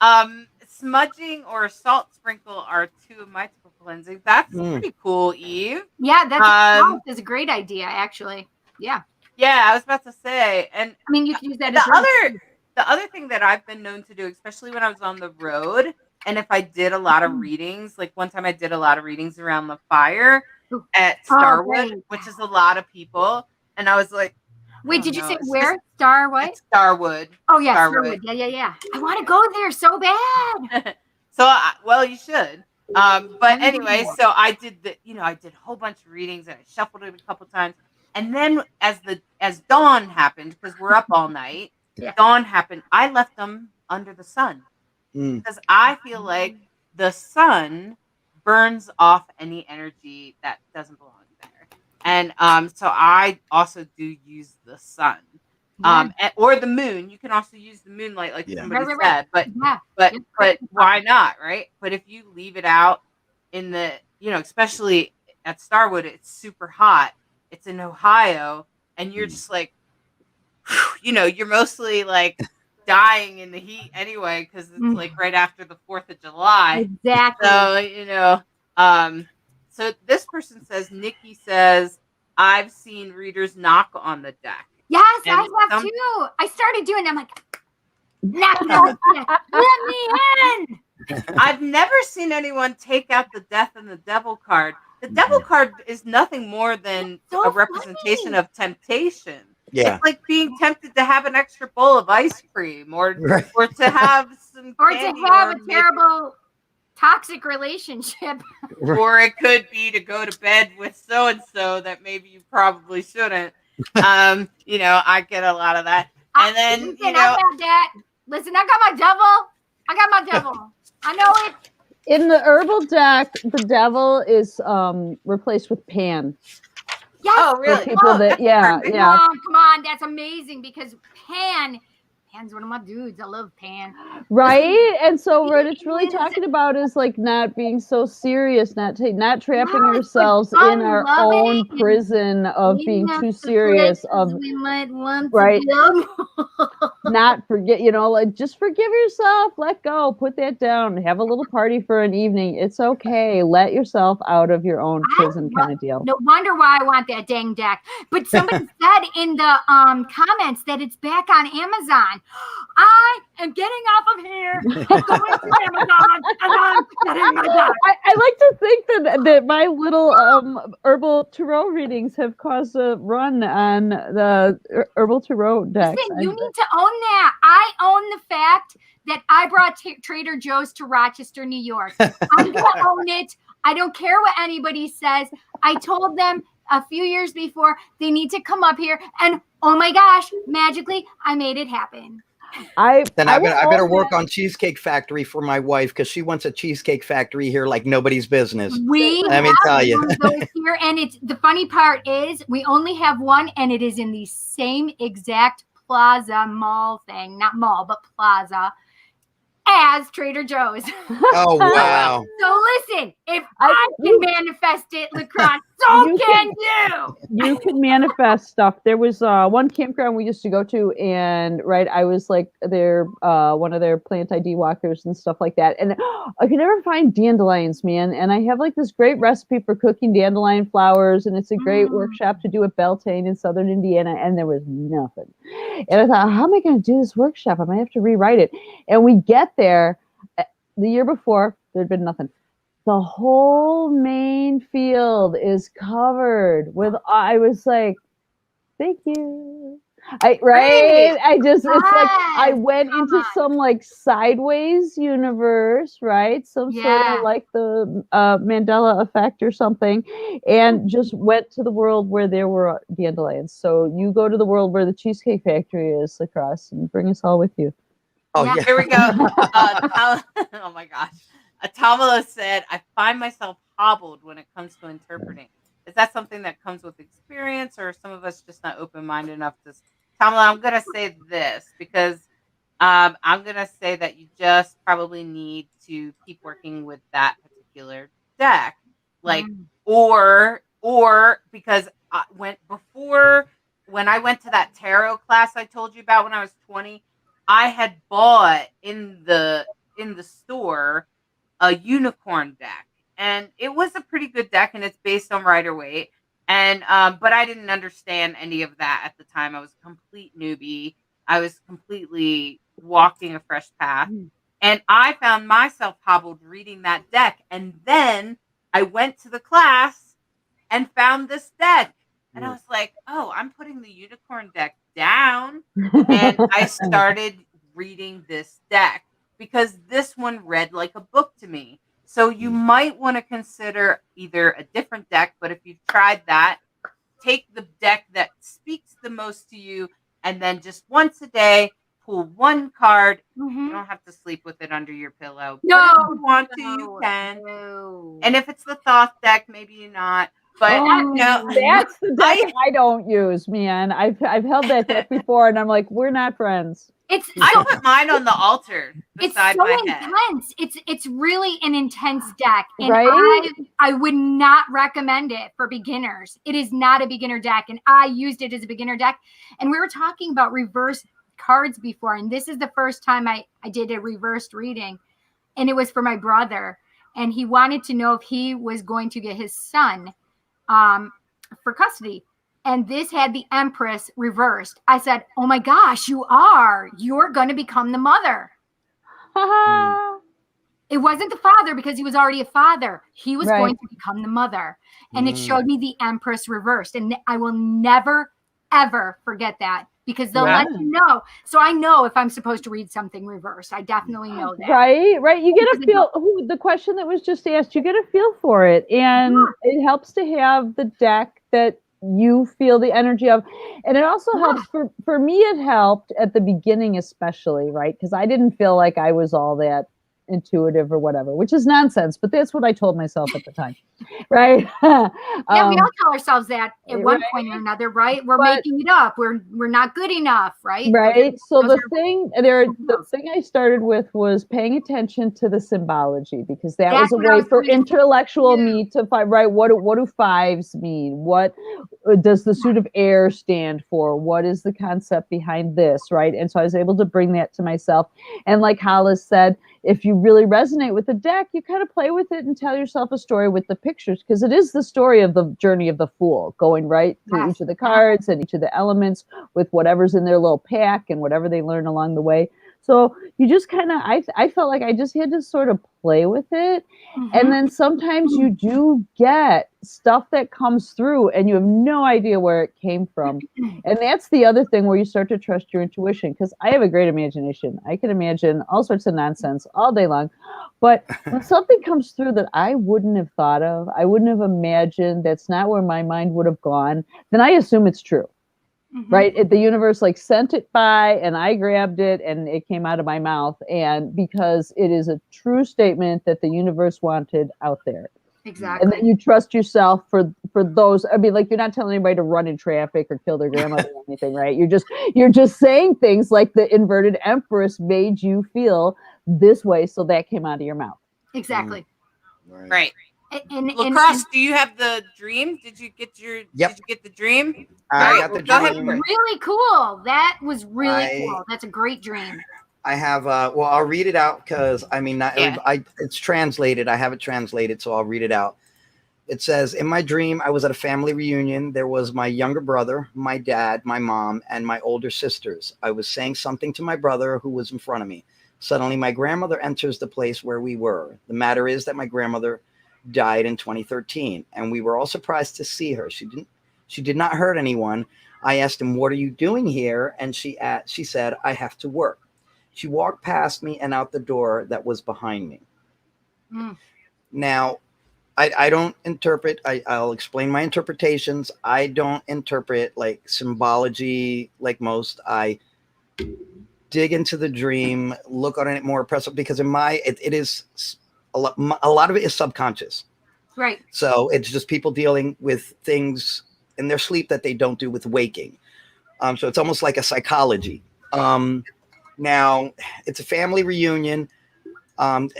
boop. smudging or salt sprinkle are two of my typical cleansing. That's pretty cool, Eve. Yeah, that's a great idea, actually. Yeah. Yeah, I was about to say, and I mean, you can use that. the other thing that I've been known to do, especially when I was on the road, and if I did a lot of readings, like one time I did a lot of readings around the fire at Starwood, great. which is a lot of people, and I was like, Wait, did you know, say it's where? Star what? it's Starwood. Oh yeah, Starwood. Starwood. Yeah. I want to go there so bad. So, well, you should. But anyway, so I did I did a whole bunch of readings and I shuffled it a couple times. And then as dawn happened, because we're up all night, dawn happened, I left them under the sun. Because I feel like the sun burns off any energy that doesn't belong there. And so I also do use the sun. Or the moon. You can also use the moonlight, like somebody said. But why not, right? But if you leave it out in the, especially at Starwood, it's super hot. It's in Ohio, and you're just like, you're mostly like dying in the heat anyway, because it's like right after the 4th of July. Exactly. So, so this person says, Nikki says, I've seen readers knock on the deck. Yes, And I have too. I started doing it. I'm like, knock it on the deck. Let me in. I've never seen anyone take out the death and the devil card. The devil card is nothing more than so a representation of temptation. Yeah. It's like being tempted to have an extra bowl of ice cream or to have some Or to candy have a maybe- terrible toxic relationship. or it could be to go to bed with so and so that maybe you probably shouldn't. I get a lot of that. And then Listen, I've had that. Listen, I got my devil. I know it. In the herbal deck, the devil is replaced with Pan. Yes. Oh, For really? people that, Come on, that's amazing because Pan's one of my dudes. I love Pan. right. And so what it's really talking about is like not being so serious, not trapping ourselves in our own prison of being too serious, of we might want right. to not forget, like just forgive yourself, let go, put that down, have a little party for an evening. It's okay. Let yourself out of your own prison kind of deal. No wonder why I want that dang deck. But somebody said in the comments that it's back on Amazon. I am getting off of here. I'm going to Amazon and I'm getting my deck. I like to think that my little herbal tarot readings have caused a run on the herbal tarot deck. Listen, you need to own that. I own the fact that I brought Trader Joe's to Rochester, New York. I'm going to own it. I don't care what anybody says. I told them a few years before they need to come up here, and oh my gosh, magically, I made it happen. I better work on Cheesecake Factory for my wife because she wants a Cheesecake Factory here like nobody's business. Let me tell you. Here, and it's the funny part is we only have one, and it is in the same exact plaza mall thing, not mall, but plaza, as Trader Joe's. Oh, wow. So listen, if I can manifest it, LeKross, so can you. You can manifest stuff. There was one campground we used to go to, and I was like their one of their plant ID walkers and stuff like that. And I could never find dandelions, man. And I have like this great recipe for cooking dandelion flowers, and it's a great workshop to do at Beltane in Southern Indiana. And there was nothing. And I thought, how am I going to do this workshop? I might have to rewrite it. And we get there the year before, there'd been nothing. The whole main field is covered with, I was like, Thank you. I just, it's like I went into some like sideways universe, right? Some sort of like the Mandela effect or something, and just went to the world where there were dandelions. So you go to the world where the Cheesecake Factory is, LeKross, and bring us all with you. Oh yeah. Here we go. Oh my gosh. Tamala said, I find myself hobbled when it comes to interpreting. Is that something that comes with experience, or are some of us just not open-minded enough to? Tamala, I'm going to say this because I'm going to say that you just probably need to keep working with that particular deck. Like, or because when I went to that tarot class I told you about when I was 20, I had bought in the store a unicorn deck, and it was a pretty good deck, and it's based on Rider-Waite. And but I didn't understand any of that at the time. I was a complete newbie. I was completely walking a fresh path, and I found myself hobbled reading that deck. And then I went to the class and found this deck, and I was like, "Oh, I'm putting the unicorn deck down," and I started reading this deck because this one read like a book to me. So you might want to consider either a different deck, but if you've tried that, take the deck that speaks the most to you, and then just once a day, pull one card. You don't have to sleep with it under your pillow. No, but if you want to, you can. And if it's the Thoth deck, maybe you're not. But that's the deck I don't use, man. I've held that deck before, and I'm like, we're not friends. I put mine on the altar beside my head. Intense. It's really an intense deck, and right? I would not recommend it for beginners. It is not a beginner deck, and I used it as a beginner deck. And we were talking about reverse cards before, and this is the first time I did a reversed reading, and it was for my brother, and he wanted to know if he was going to get his son for custody. And this had the Empress reversed. I said, oh my gosh, you're going to become the mother. It wasn't the father because he was already a father. He was going to become the mother. And it showed me the Empress reversed. And I will never, ever forget that because they'll let you know. So I know if I'm supposed to read something reversed. I definitely know that. Right. You get a feel. The question that was just asked, you get a feel for it. And it helps to have the deck that you feel the energy of. And it also helps for me, it helped at the beginning, especially, right? Because I didn't feel like I was all that intuitive or whatever, which is nonsense, but that's what I told myself at the time. Right. We all tell ourselves that at one point or another, right? We're making it up. We're not good enough, right? Right. So the thing I started with was paying attention to the symbology, because that was a way for intellectual me to find, right? What do fives mean? What does the suit of air stand for? What is the concept behind this? Right. And so I was able to bring that to myself. And like Hollis said, if you really resonate with the deck, you kind of play with it and tell yourself a story with the pictures, because it is the story of the journey of the Fool, going right through each of the cards and each of the elements with whatever's in their little pack and whatever they learn along the way. So you just kind of, I felt like I just had to sort of play with it. And then sometimes you do get stuff that comes through and you have no idea where it came from. And that's the other thing where you start to trust your intuition, because I have a great imagination. I can imagine all sorts of nonsense all day long. But when something comes through that I wouldn't have thought of, I wouldn't have imagined, that's not where my mind would have gone, then I assume it's true. Right? The universe like sent it by and I grabbed it and it came out of my mouth. And because it is a true statement that the universe wanted out there. Exactly. And then you trust yourself for those. I mean, like, you're not telling anybody to run in traffic or kill their grandmother or anything, right? You're just saying things like the inverted Empress made you feel this way, so that came out of your mouth. Exactly. Right. And LeKross, do you have the dream? Did you get Did you get the dream? I got the dream. Really cool. That was really cool. That's a great dream. I have. Well, I'll read it out because I mean, not it's translated. I have it translated, so I'll read it out. It says, "In my dream, I was at a family reunion. There was my younger brother, my dad, my mom, and my older sisters. I was saying something to my brother who was in front of me. Suddenly, my grandmother enters the place where we were. The matter is that my grandmother died in 2013, and we were all surprised to see her. She did not hurt anyone. I asked him, what are you doing here? And she said, I have to work. She walked past me and out the door that was behind me. Now, I don't interpret. I'll explain my interpretations. I don't interpret like symbology like most. I dig into the dream, look on it more impressive, because it is a lot of it is subconscious. Right. So it's just people dealing with things in their sleep that they don't do with waking. So it's almost like a psychology. Now it's a family reunion. And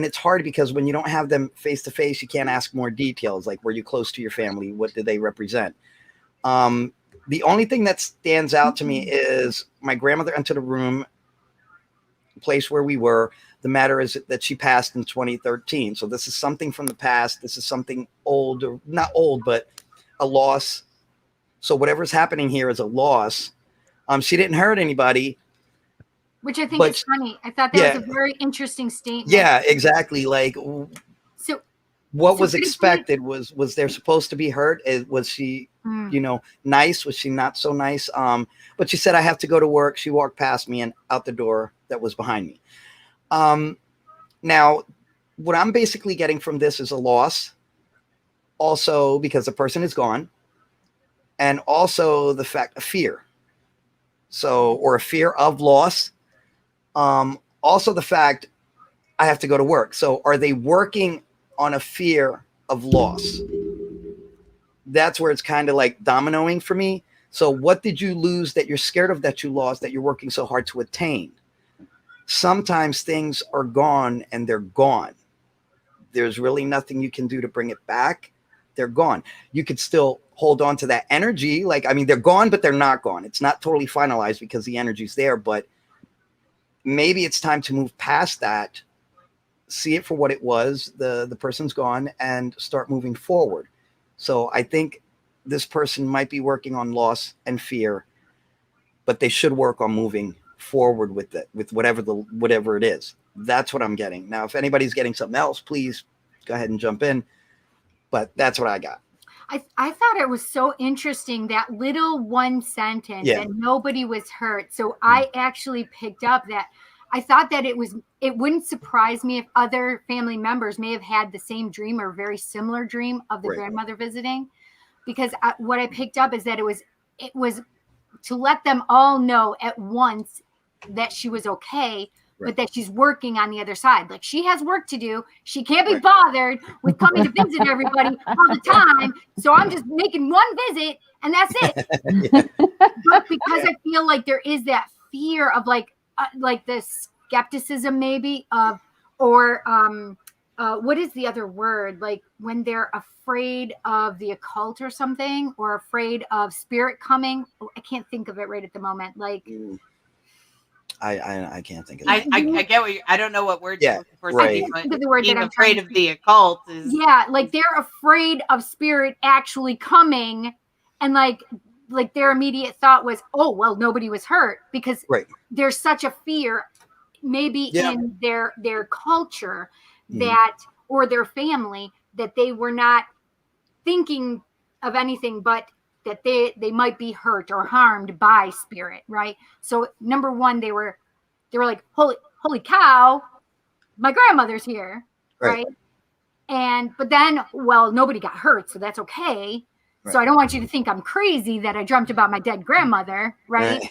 it's hard because when you don't have them face to face, you can't ask more details. Like, were you close to your family? What did they represent? The only thing that stands out to me is my grandmother entered a room, place where we were. The matter is that she passed in 2013. So this is something from the past. This is something old, or not old, but a loss. So whatever's happening here is a loss. She didn't hurt anybody. Which I think is funny. I thought that was a very interesting statement. Yeah, exactly. Like, so what was expected was there supposed to be hurt? Was she, nice? Was she not so nice? But she said, I have to go to work. She walked past me and out the door that was behind me. Now, what I'm basically getting from this is a loss. Also, because the person is gone. And also the fact of fear. So, or a fear of loss. Also the fact I have to go to work. So are they working on a fear of loss? That's where it's kind of like dominoing for me. So what did you lose that you're scared of, that you lost, that you're working so hard to attain? Sometimes things are gone and they're gone. There's really nothing you can do to bring it back. They're gone. You could still hold on to that energy. Like, I mean, they're gone, but they're not gone. It's not totally finalized because the energy's there, but maybe it's time to move past that, see it for what it was. The person's gone, and start moving forward. So I think this person might be working on loss and fear, but they should work on moving forward with it, with whatever it is. That's what I'm getting. Now, if anybody's getting something else, please go ahead and jump in. But that's what I got. I thought it was so interesting, that little one sentence, that nobody was hurt. So I actually picked up that I thought that it wouldn't surprise me if other family members may have had the same dream or very similar dream of the grandmother visiting, because what I picked up is that it was to let them all know at once that she was okay, but that she's working on the other side. Like, she has work to do. She can't be bothered with coming to visit everybody all the time. So I'm just making one visit and that's it. But because I feel like there is that fear of like the skepticism maybe of, or what is the other word? Like when they're afraid of the occult or something, or afraid of spirit coming. Oh, I can't think of it right at the moment. Like, I can't think of it. I get what I don't know what word you're looking for. I think of the word being that I'm afraid of the occult is like they're afraid of spirit actually coming, and like their immediate thought was, oh well, nobody was hurt, because there's such a fear maybe in their culture that, or their family, that they were not thinking of anything but that they might be hurt or harmed by spirit, right? So number one, they were like, holy cow, my grandmother's here, right? But then, well, nobody got hurt, so that's okay. So I don't want you to think I'm crazy that I dreamt about my dead grandmother, right?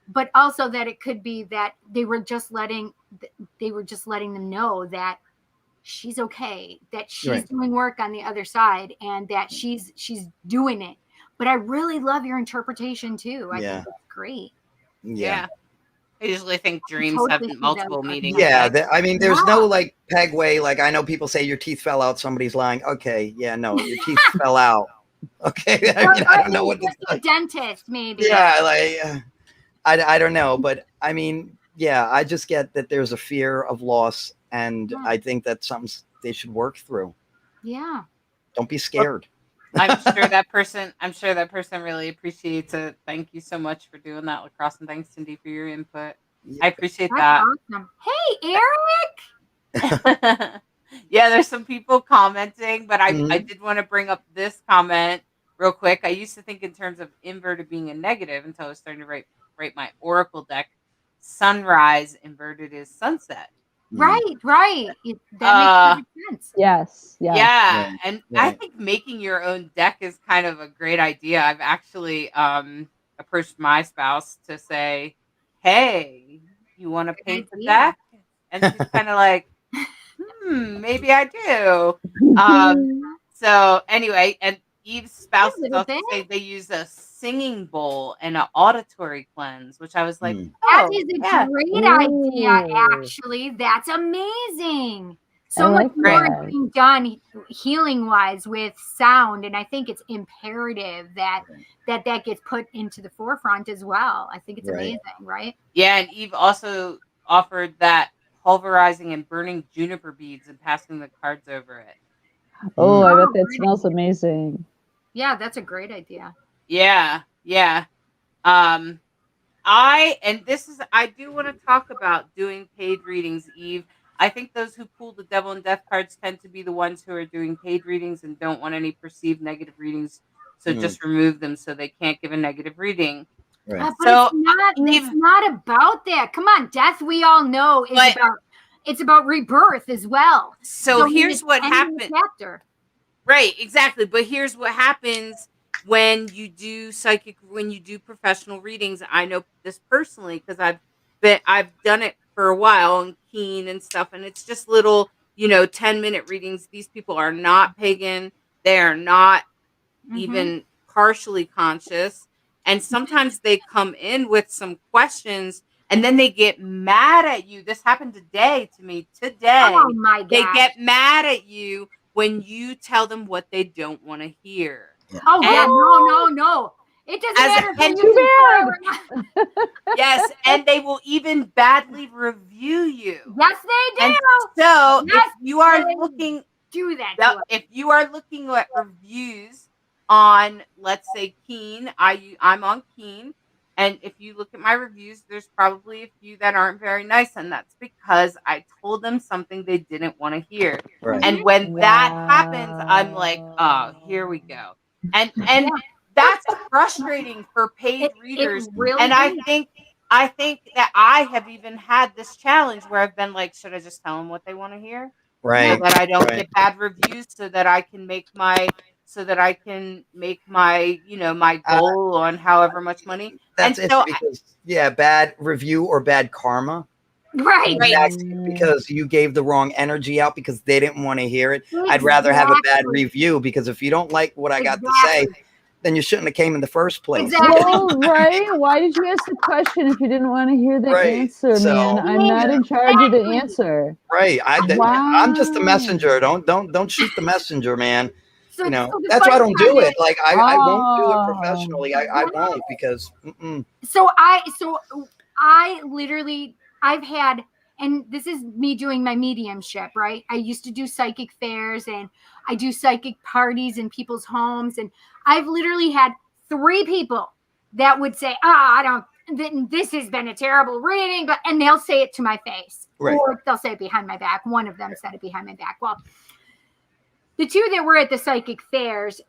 But also that it could be that they were just letting them know that she's okay, that she's doing work on the other side, and that she's doing it. But I really love your interpretation too. I think it's great. Yeah. I usually think dreams have multiple meanings. Yeah, I mean, there's no like peg way. Like, I know people say your teeth fell out, somebody's lying. Okay, yeah, no, your teeth fell out. Okay, I mean, I don't know what a dentist maybe. Yeah, like I don't know, but I mean, yeah, I just get that there's a fear of loss, and I think that's something they should work through. Yeah. Don't be scared. I'm sure that person really appreciates it. Thank you so much for doing that, LeKross, and thanks, Cindy, for your input. I appreciate that. Awesome. Hey, Eric. Yeah, there's some people commenting, but I did want to bring up this comment real quick. I used to think in terms of inverted being a negative until I was starting to write my oracle deck. Sunrise inverted is sunset. Right. That makes perfect sense. Yes. Yeah, Right, and I right. think making your own deck is kind of a great idea. I've actually approached my spouse to say, "Hey, you want to paint the idea. deck?" And she's kind of like, maybe I do. So anyway, and Eve's spouse is little also bit. saying they use a singing bowl and an auditory cleanse, which I was like, That is a great idea, Ooh. actually. That's amazing. I So much like more that. is being done healing wise with sound. And I think it's imperative that gets put into the forefront as well. I think it's Right. amazing, right? Yeah, and Eve also offered that pulverizing and burning juniper beads and passing the cards over it. Oh, I bet that great smells amazing. Yeah, that's a great idea. Yeah. I do want to talk about doing paid readings, Eve. I think those who pull the Devil and Death cards tend to be the ones who are doing paid readings and don't want any perceived negative readings. So just remove them so they can't give a negative reading. Right. But So, it's not about that. Come on, death we all know is it's about rebirth as well. So here's what happened. Right, exactly. But here's what happens when you do professional readings. I know this personally because I've done it for a while on Keen and stuff, and it's just little, 10-minute readings. These people are not pagan. They are not even partially conscious. And sometimes they come in with some questions and then they get mad at you. This happened today to me. Oh my God. They get mad at you when you tell them what they don't want to hear. Oh, yeah. No. It doesn't matter if and too bad. Yes, and they will even badly review you. Yes, they do. And so yes, if you are looking do that. If you are looking at reviews on, let's say, Keen, I'm on Keen, and if you look at my reviews, there's probably a few that aren't very nice, and that's because I told them something they didn't want to hear. Right. And when that happens, I'm like, oh, here we go. And that's frustrating for paid readers. It really and is. I think that I have even had this challenge where I've been like, should I just tell them what they want to hear? Right. So that I don't get bad reviews, so that I can make my my goal on however much money. That's and it, because bad review or bad karma. Right. Because you gave the wrong energy out because they didn't want to hear it. I'd rather have a bad review, because if you don't like what I got to say, then you shouldn't have came in the first place. Exactly. Well, right? Why did you ask the question if you didn't want to hear the answer, man? I'm not in charge of the answer. Right. I'm just a messenger. Don't shoot the messenger, man. So that's why I don't do it. Like I won't do it professionally. I won't, because So I literally, I've had, and this is me doing my mediumship, right? I used to do psychic fairs, and I do psychic parties in people's homes, and I've literally had 3 people that would say, this has been a terrible reading, and they'll say it to my face, or they'll say it behind my back. One of them said it behind my back. Well, the 2 that were at the psychic fairs,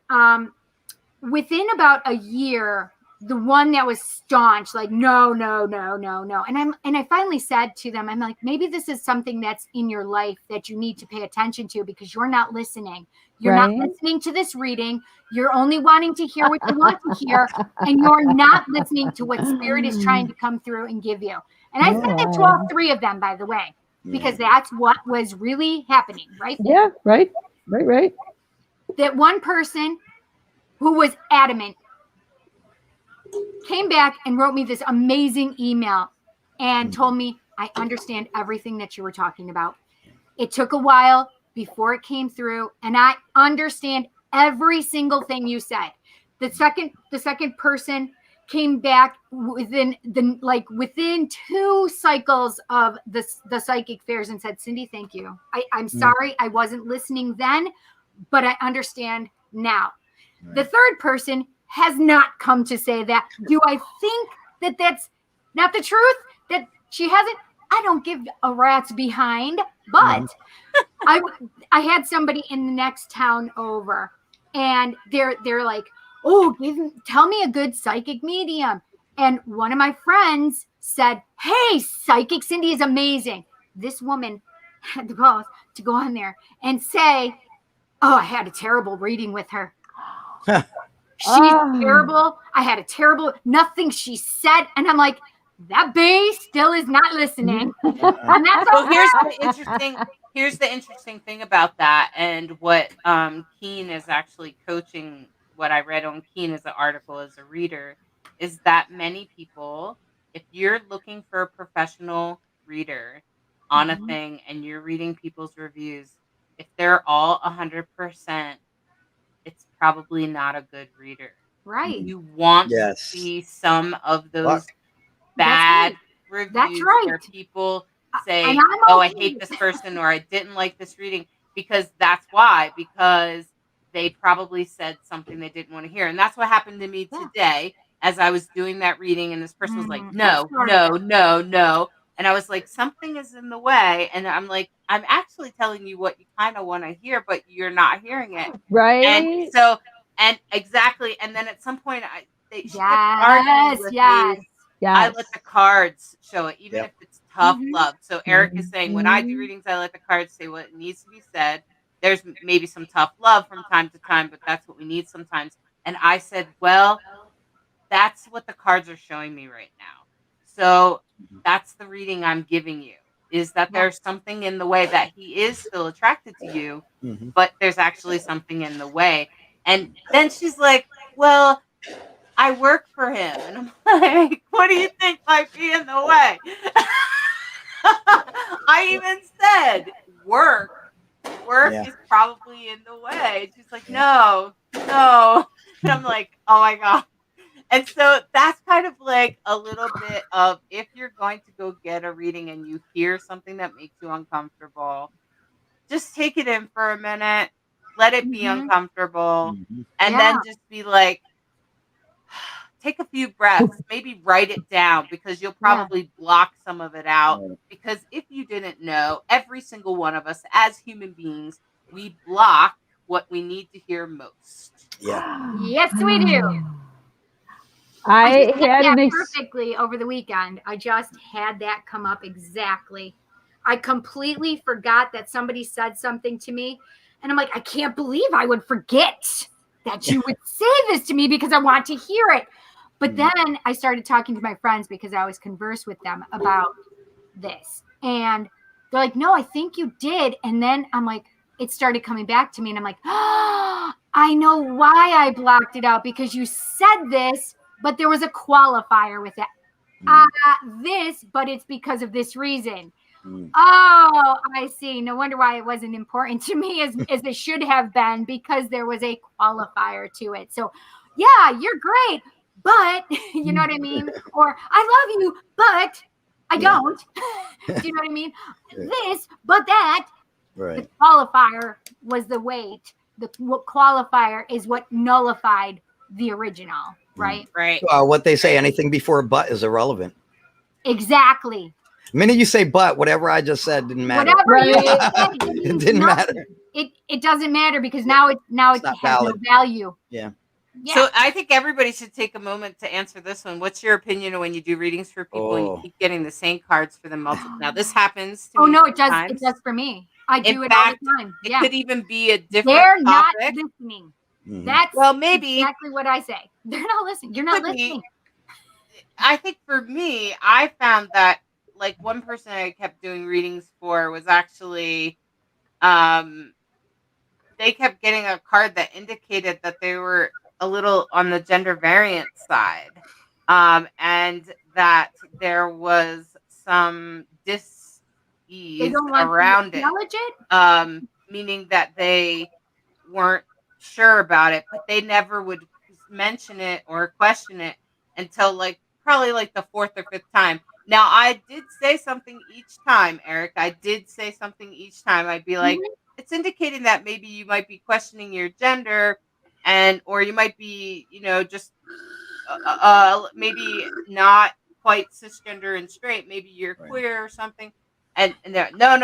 within about a year, the one that was staunch, like, no. And I finally said to them, I'm like, maybe this is something that's in your life that you need to pay attention to, because you're not listening. You're not listening to this reading. You're only wanting to hear what you want to hear, and you're not listening to what Spirit is trying to come through and give you. And I said that to all 3 of them, by the way, because that's what was really happening, right? Yeah, right. That one person who was adamant came back and wrote me this amazing email and told me, I understand everything that you were talking about. It took a while before it came through, and I understand every single thing you said. The second person came back within 2 cycles of the psychic fairs and said, Cindy, thank you. I'm sorry I wasn't listening then, but I understand now. Right. The third person has not come to say that. Do I think that that's not the truth? That she hasn't? I don't give a rat's behind, but I had somebody in the next town over, and they're like, oh, tell me a good psychic medium. And one of my friends said, hey, Psychic Cindy is amazing. This woman had the balls to go on there and say, oh, I had a terrible reading with her. She's terrible. I had a terrible, nothing she said. And I'm like, that bee still is not listening. And that's so here's the interesting thing about that, and what Keen is actually coaching. What I read on Keen as an article as a reader is that many people, if you're looking for a professional reader on a thing and you're reading people's reviews, if they're all 100%, it's probably not a good reader. Right. You want to see some of those bad reviews where people say, oh, I hate this person, or I didn't like this reading, because that's why, because they probably said something they didn't want to hear. And that's what happened to me today as I was doing that reading, and this person was like, no. And I was like, something is in the way. And I'm like, I'm actually telling you what you kind of want to hear, but you're not hearing it. Right. And so, and exactly. And then at some point, she kept arguing with me. I let the cards show it, even if it's tough love. So Eric is saying, when I do readings, I let the cards say what needs to be said. There's maybe some tough love from time to time, but that's what we need sometimes. And I said, well, that's what the cards are showing me right now. So that's the reading I'm giving you, is that there's something in the way that he is still attracted to you, but there's actually something in the way. And then she's like, well, I work for him. And I'm like, what do you think might be in the way? I even said work is probably in the way. She's like, no. And I'm like, oh my God. And so that's kind of like a little bit of, if you're going to go get a reading and you hear something that makes you uncomfortable, just take it in for a minute, let it be uncomfortable, and then just be like, take a few breaths, maybe write it down, because you'll probably block some of it out. Because if you didn't know, every single one of us as human beings, we block what we need to hear most. Yeah. Yes, we do. I had that perfectly over the weekend. I just had that come up exactly. I completely forgot that somebody said something to me, and I'm like, I can't believe I would forget that you would say this to me, because I want to hear it. But then I started talking to my friends, because I always converse with them about this, and they're like, no, I think you did. And then I'm like, it started coming back to me, and I'm like, oh, I know why I blocked it out, because you said this, but there was a qualifier with it. This, but it's because of this reason. Oh, I see. No wonder why it wasn't important to me as it should have been, because there was a qualifier to it. So, yeah, you're great, but you know what I mean? Or I love you, but I don't. Do you know what I mean? This, but that. Right. The qualifier was the weight. The qualifier is what nullified the original. Right. Right. What they say, anything before but is irrelevant. Exactly. The minute you say but, whatever I just said didn't matter. Whatever you said, it didn't matter. It doesn't matter, because now it has no value. Yeah. So I think everybody should take a moment to answer this one. What's your opinion when you do readings for people and you keep getting the same cards for them multiple? Now this happens to me. No, it does. Sometimes. It does for me. I do it fact, all the time. It could even be a different They're topic. not listening. That's maybe exactly what I say. They're not listening. You're not listening. I think for me, I found that like one person I kept doing readings for was actually, they kept getting a card that indicated that they were a little on the gender variant side, and that there was some dis-ease around it, meaning that they weren't sure about it, but they never would mention it or question it until probably the fourth or fifth time. Now I did say something each time, Eric. I did say something each time. I'd be like, it's indicating that maybe you might be questioning your gender, or you might be, just maybe not quite cisgender and straight. Maybe you're queer or something. And they're no,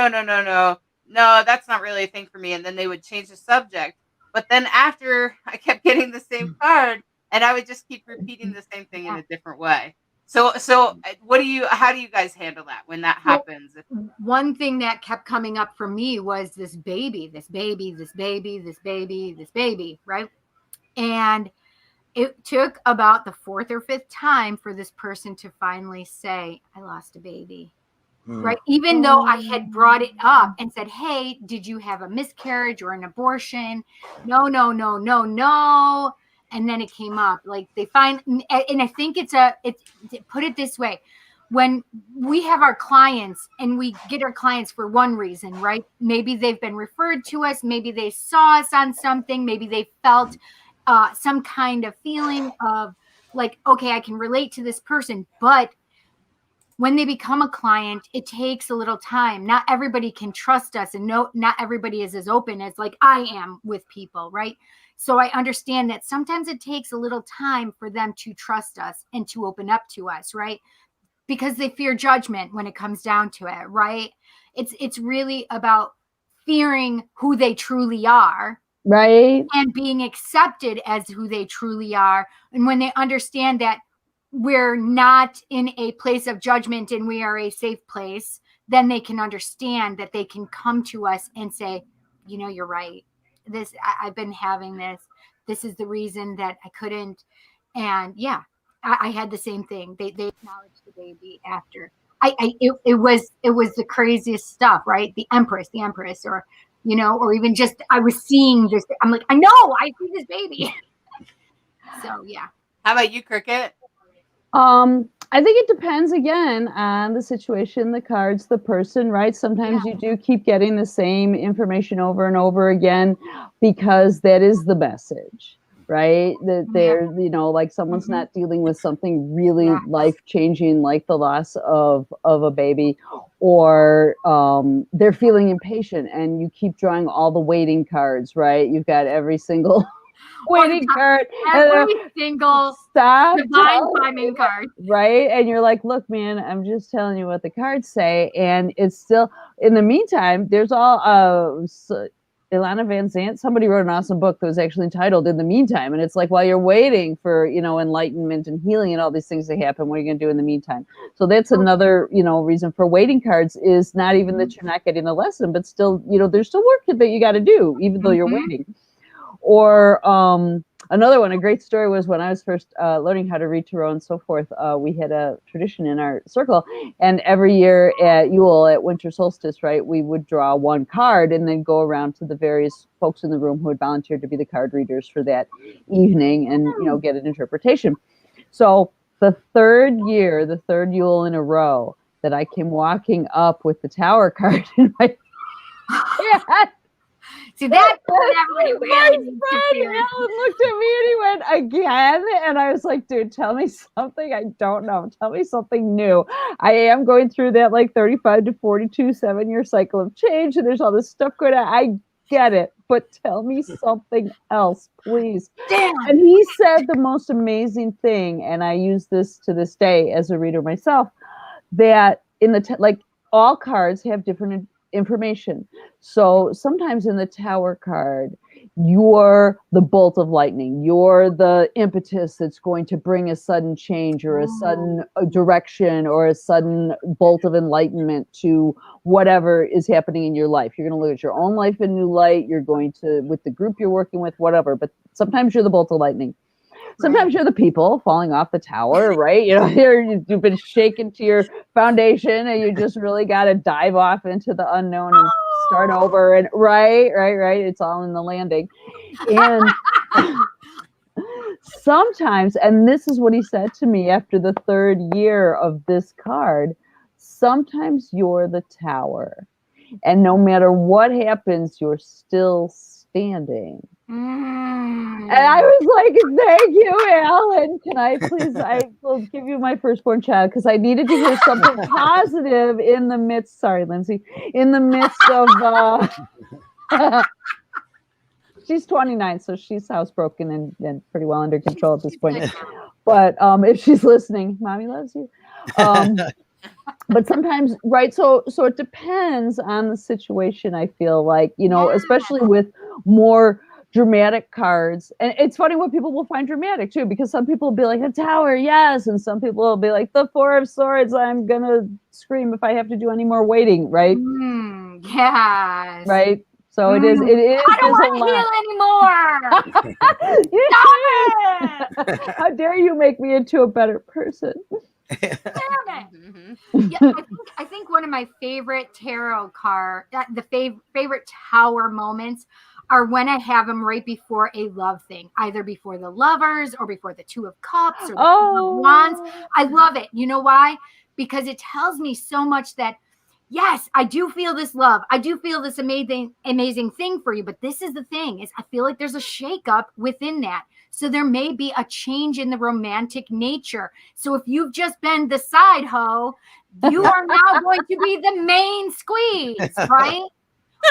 that's not really a thing for me. And then they would change the subject. But then after, I kept getting the same card, and I would just keep repeating the same thing in a different way. So how do you guys handle that when that happens? One thing that kept coming up for me was this baby, this baby, this baby, this baby, this baby, right? And it took about the fourth or fifth time for this person to finally say, I lost a baby. Right. Even though I had brought it up and said, hey, did you have a miscarriage or an abortion? No. And then it came up like they find, and I think it's put it this way. When we have our clients and we get our clients for one reason, right? Maybe they've been referred to us. Maybe they saw us on something. Maybe they felt some kind of feeling of like, okay, I can relate to this person. But when they become a client, it takes a little time. Not everybody can trust us, and not everybody is as open as like I am with people, right? So I understand that sometimes it takes a little time for them to trust us and to open up to us, right? Because they fear judgment when it comes down to it, right? It's really about fearing who they truly are, right? And being accepted as who they truly are. And when they understand that we're not in a place of judgment and we are a safe place, then they can understand that they can come to us and say, you know, you're right. I've been having this. This is the reason that I couldn't. And yeah, I had the same thing. They acknowledged the baby after. It was the craziest stuff, right? The Empress, or, you know, or even just, I was seeing this. I'm like, I know, I see this baby. So yeah. How about you, Cricket? I think it depends again on the situation, the cards, the person, right? Sometimes you do keep getting the same information over and over again because that is the message, right? That they're, you know, like someone's not dealing with something really life-changing like the loss of a baby, or they're feeling impatient and you keep drawing all the waiting cards, right? You've got every single waiting card, every single divine timing card, right? And you're like, look, man, I'm just telling you what the cards say. And it's still, in the meantime, there's all Ilana Van Zandt, somebody wrote an awesome book that was actually entitled In the Meantime. And it's like, while you're waiting for, you know, enlightenment and healing and all these things to happen, what are you going to do in the meantime? So that's another, you know, reason for waiting cards, is not even that you're not getting the lesson, but still, you know, there's still work that you got to do, even though you're waiting. Or another one, a great story, was when I was first learning how to read tarot and so forth. We had a tradition in our circle, and every year at Yule, at winter solstice, right, we would draw one card and then go around to the various folks in the room who had volunteered to be the card readers for that evening and, you know, get an interpretation. So the third Yule in a row that I came walking up with the Tower card in my hand. See, that's what everybody really needs to feel. Alan looked at me and he went, again? And I was like, dude, tell me something I don't know. Tell me something new. I am going through that like 35 to 42 7-year cycle of change, and there's all this stuff going on. I get it, but tell me something else, please. Damn. And he said the most amazing thing, and I use this to this day as a reader myself, that in the like all cards have different information. So sometimes in the Tower card, you're the bolt of lightning. You're the impetus that's going to bring a sudden change or a sudden direction or a sudden bolt of enlightenment to whatever is happening in your life. You're going to look at your own life in new light. You're going to, with the group you're working with, whatever. But sometimes you're the bolt of lightning. Sometimes you're the people falling off the tower, right? You know, you've been shaken to your foundation and you just really got to dive off into the unknown and start over. And right. It's all in the landing. And sometimes, and this is what he said to me after the third year of this card, sometimes you're the tower. And no matter what happens, you're still standing. And I was like, thank you, Alan. Can I please, I will give you my firstborn child, because I needed to hear something positive in the midst, sorry, Lindsay, in the midst of, she's 29, so she's housebroken and pretty well under control at this point. But if she's listening, mommy loves you. But sometimes, right, so it depends on the situation, I feel like, you know, especially with more dramatic cards. And it's funny what people will find dramatic too, because some people will be like, a tower, yes. And some people will be like, the Four of Swords, I'm going to scream if I have to do any more waiting, right? Yes. Right? So it is. I don't want to heal anymore. Stop it! How dare you make me into a better person? Damn it. Yeah, I think one of my favorite tarot the favorite tower moments are when I have them right before a love thing, either before the Lovers or before the Two of Cups or the Two of Wands. I love it. You know why? Because it tells me so much that, yes, I do feel this love. I do feel this amazing thing for you. But this is the thing, is I feel like there's a shakeup within that. So there may be a change in the romantic nature. So if you've just been the side hoe, you are now going to be the main squeeze, right?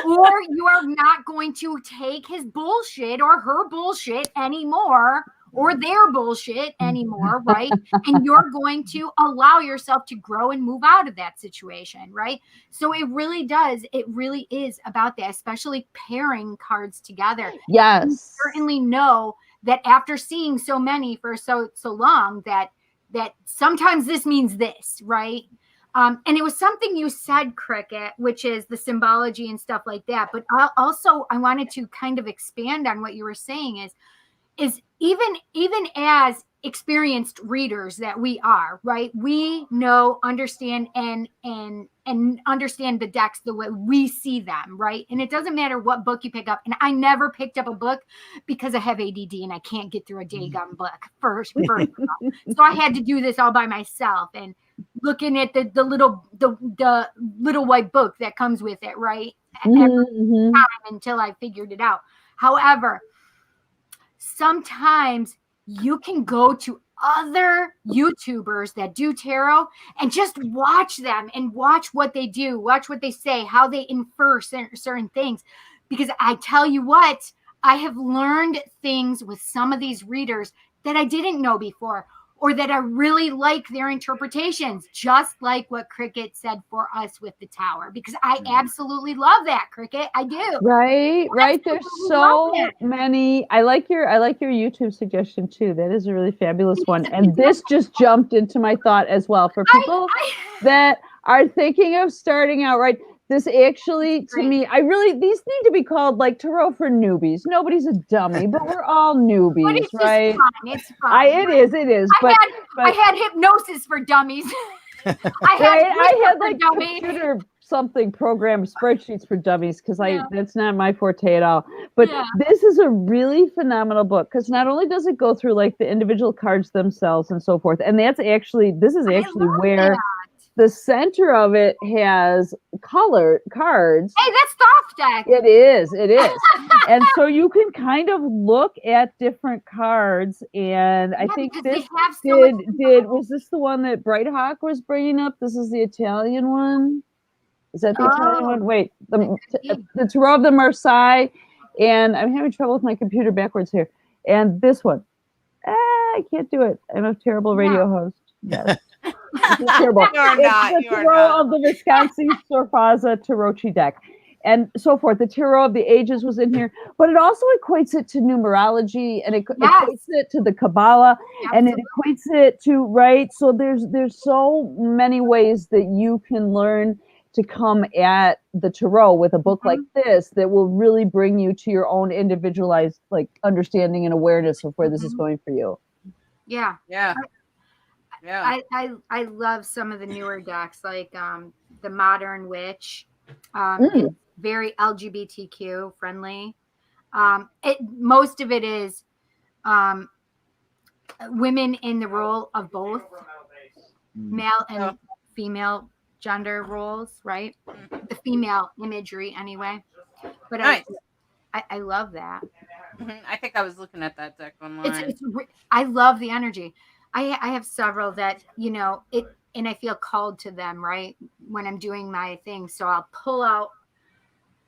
Or you are not going to take his bullshit or her bullshit anymore, or their bullshit anymore, right? And you're going to allow yourself to grow and move out of that situation, right? So it really is about that, especially pairing cards together. Yes. You certainly know that after seeing so many for so long that sometimes this means this, right? And it was something you said, Cricket, which is the symbology and stuff like that. But also I wanted to kind of expand on what you were saying is even as experienced readers that we are, right? We know, understand, and understand the decks the way we see them, right? And it doesn't matter what book you pick up. And I never picked up a book because I have ADD and I can't get through a daggum book first. So I had to do this all by myself and looking at the little white book that comes with it, right? Every time until I figured it out. However, sometimes you can go to other YouTubers that do tarot and just watch them and watch what they do, watch what they say, how they infer certain things. Because I tell you what, I have learned things with some of these readers that I didn't know before, or that I really like their interpretations, just like what Cricket said for us with the tower, because I absolutely love that, Cricket. I do. Right. There's so many. I like your YouTube suggestion too. That is a really fabulous one. And this just jumped into my thought as well for people that are thinking of starting out, right? This actually, to me, these need to be called like tarot for newbies. Nobody's a dummy, but we're all newbies, it's right? It's fun. It is. I had hypnosis for dummies. I had like dummies. Computer something program spreadsheets for dummies because that's not my forte at all. But this is a really phenomenal book because not only does it go through like the individual cards themselves and so forth, and this is actually where the center of it has colored cards. Hey, that's soft deck. It is. And so you can kind of look at different cards. And I think this was this the one that Bright Hawk was bringing up? This is the Italian one. Is that the Italian one? Wait, the Tarot of the Marseille. And I'm having trouble with my computer backwards here. And this one. I can't do it. I'm a terrible radio host. Yes. Terrible. You're not. The Tarot of the Visconti Sorfaza Tarocchi deck. And so forth. The Tarot of the Ages was in here, but it also equates it to numerology, and it equates it to the Kabbalah, and it equates it to, right? So there's so many ways that you can learn to come at the tarot with a book like this that will really bring you to your own individualized like understanding and awareness of where this is going for you. Yeah. I love some of the newer decks, like the Modern Witch. It's very LGBTQ friendly. Most of it is women in the role of both male and female gender roles, right? The female imagery anyway. But nice. I love that. I think I was looking at that deck online. I love the energy. I have several that, and I feel called to them, right? When I'm doing my thing. So I'll pull out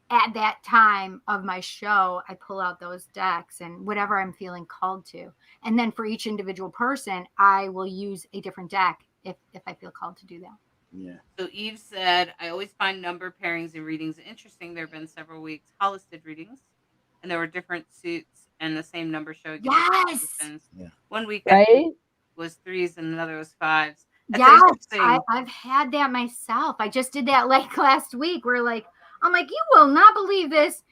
at that time of my show, I pull out those decks and whatever I'm feeling called to. And then for each individual person, I will use a different deck if I feel called to do that. Yeah. So Eve said, I always find number pairings and readings interesting. There have been several weeks. Hollis did readings. and there were different suits and the same number showing. Yes. Yeah. 1 week Right? was 3s and another was 5s. That's Yes, interesting. I've had that myself. I just did that like last week. I'm like, you will not believe this.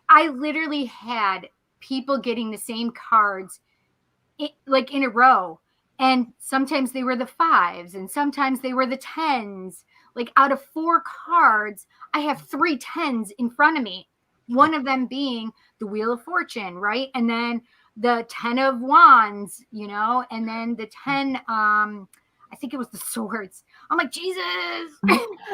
I literally had people getting the same cards like in a row. And sometimes they were the 5s and sometimes they were the 10s. Like out of 4 cards, I have 3 10s in front of me. One of them being the Wheel of Fortune, right? And then the 10 of Wands, and then the 10, I think it was the Swords. I'm like, Jesus.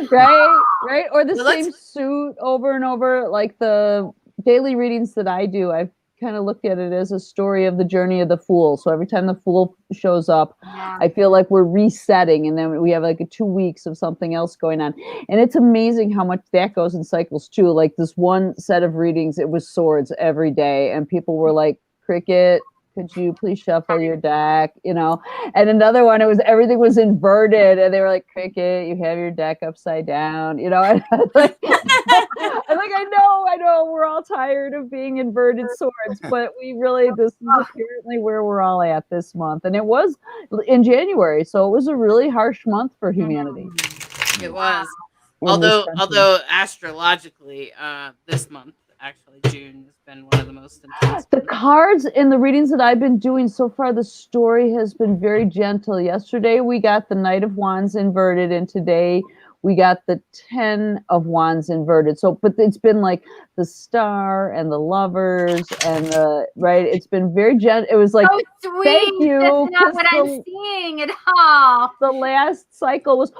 Right. Or the Well, same suit over and over. Like the daily readings that I do, I've kind of looked at it as a story of the journey of the Fool. So every time the Fool shows up, Yeah. I feel like we're resetting, and then we have like 2 weeks of something else going on. And it's amazing how much that goes in cycles too. Like this one set of readings, it was Swords every day, and people were like, Cricket, could you please shuffle your deck? And another one, everything was inverted, and they were like, Cricket, you have your deck upside down, And I'm like, I know, we're all tired of being inverted swords, but this is apparently where we're all at this month, and it was in January, so it was a really harsh month for humanity. It was. in this country. Although astrologically, this month, actually June, has been one of the most intense. The cards in the readings that I've been doing so far, the story has been very gentle. Yesterday we got the Knight of Wands inverted, and today we got the 10 of Wands inverted. So, but it's been like the Star and the Lovers and it's been very gentle. It was like, so sweet. thank you. That's not what I'm seeing at all. The last cycle was,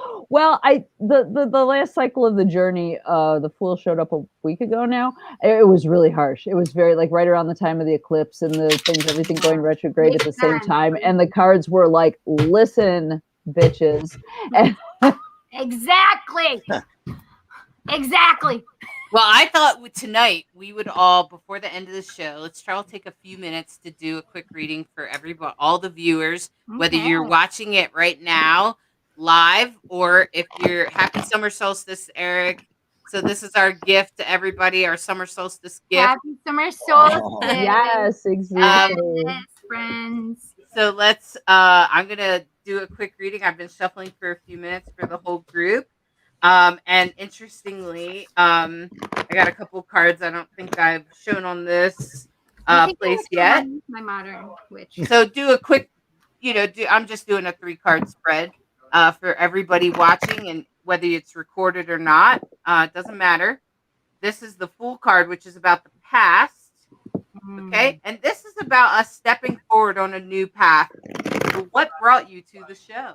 the last cycle of the journey, the Fool showed up a week ago now. It was really harsh. It was very like right around the time of the eclipse and everything going retrograde at the same time. And the cards were like, listen, bitches. And Exactly. Well, I thought tonight we would all, before the end of the show, let's try to take a few minutes to do a quick reading for everybody, all the viewers, whether you're watching it right now live or if you're happy summer solstice, Eric. So this is our gift to everybody, our summer solstice gift. Happy summer solstice. Yes, exactly. Yes, friends. So let's, I'm going to do a quick reading. I've been shuffling for a few minutes for the whole group. And interestingly, I got a couple cards I don't think I've shown on this place yet. My modern witch. So do a quick, I'm just doing a 3-card spread for everybody watching, and whether it's recorded or not, it doesn't matter. This is the Fool card, which is about the past. Okay. And this is about us stepping forward on a new path. So what brought you to the show?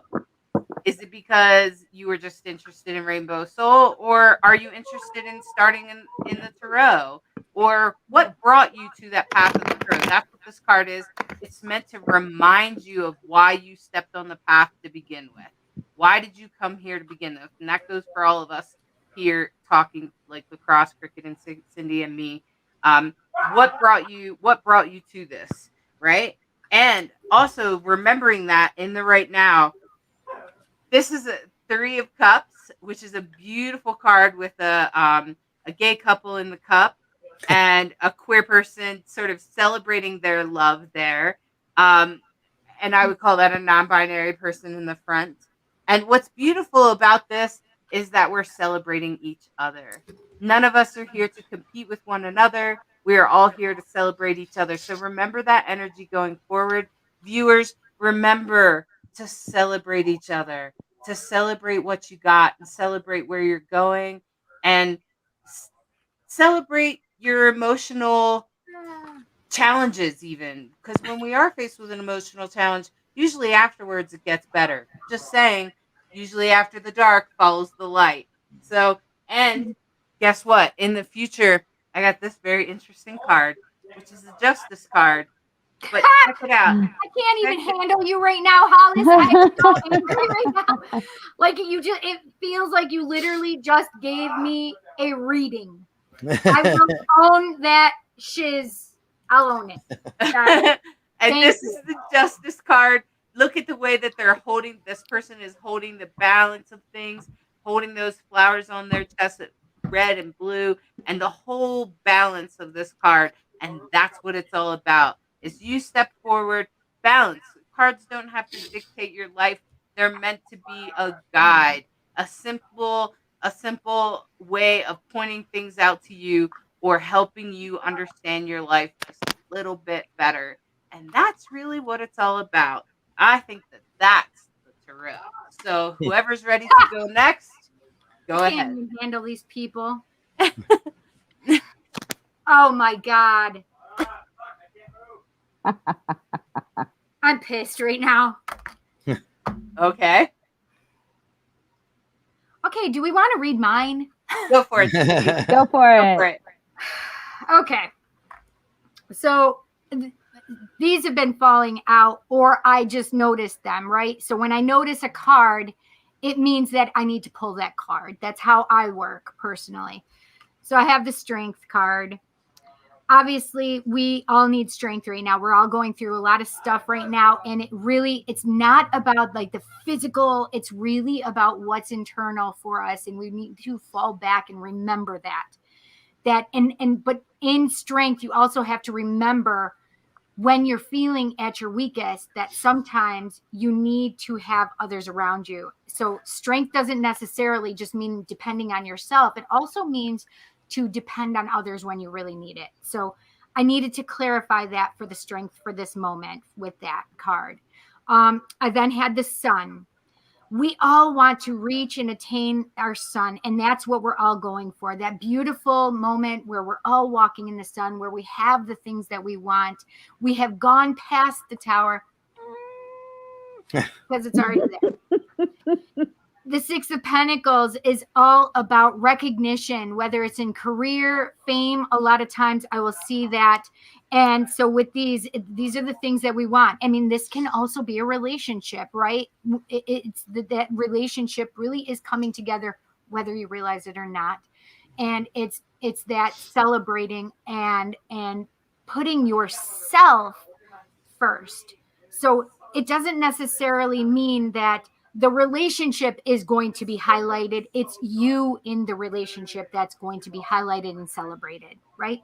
Is it because you were just interested in Rainbow Soul, or are you interested in starting in the tarot? Or what brought you to that path of the tarot? That's what this card is. It's meant to remind you of why you stepped on the path to begin with. Why did you come here to begin with? And that goes for all of us here talking, like LeKross, Cricket, and Cindy and me. What brought you to this, right? And also remembering that in the right now, this is a 3 of Cups, which is a beautiful card with a gay couple in the cup and a queer person sort of celebrating their love there. And I would call that a non-binary person in the front. And what's beautiful about this is that we're celebrating each other. None of us are here to compete with one another. We are all here to celebrate each other. So remember that energy going forward. Viewers, remember to celebrate each other, to celebrate what you got and celebrate where you're going and celebrate your emotional challenges even. Because when we are faced with an emotional challenge, usually afterwards it gets better. Just saying, usually after the dark follows the light. So, and guess what? In the future, I got this very interesting card, which is the Justice card. But check it out. I can't even handle you right now, Hollis. I'm so angry right now. Like it feels like you literally just gave me a reading. I will own that shiz. I'll own it. And this is the Justice card. Look at the way that they're holding. This person is holding the balance of things, holding those flowers on their chest. red and blue, and the whole balance of this card. And that's what it's all about, is you step forward, balance. Cards don't have to dictate your life. They're meant to be a guide, a simple way of pointing things out to you or helping you understand your life just a little bit better. And that's really what it's all about. I think that that's the tarot. So whoever's ready to go next, go I ahead. can't even handle these people. Oh my God. I'm pissed right now. Okay. Okay, do we want to read mine? Go for it. Cindy. Go for Go it. for it. Okay. So these have been falling out, or I just noticed them, right? So when I notice a card, it means that I need to pull that card. That's how I work personally. So I have the strength card. Obviously, we all need strength right now. We're all going through a lot of stuff right now. And it's not about like the physical. It's really about what's internal for us. And we need to fall back and remember that. But in strength, you also have to remember when you're feeling at your weakest that sometimes you need to have others around you. So strength doesn't necessarily just mean depending on yourself. It also means to depend on others when you really need it. So I needed to clarify that for the strength for this moment with that card. I then had the sun. We all want to reach and attain our sun, and that's what we're all going for. That beautiful moment where we're all walking in the sun, where we have the things that we want. We have gone past the tower because it's already there. The Six of Pentacles is all about recognition, whether it's in career, fame. A lot of times I will see that. And so with these are the things that we want. I mean, this can also be a relationship, right? That relationship really is coming together, whether you realize it or not. And it's that celebrating and putting yourself first. So it doesn't necessarily mean that the relationship is going to be highlighted. It's you in the relationship that's going to be highlighted and celebrated, right?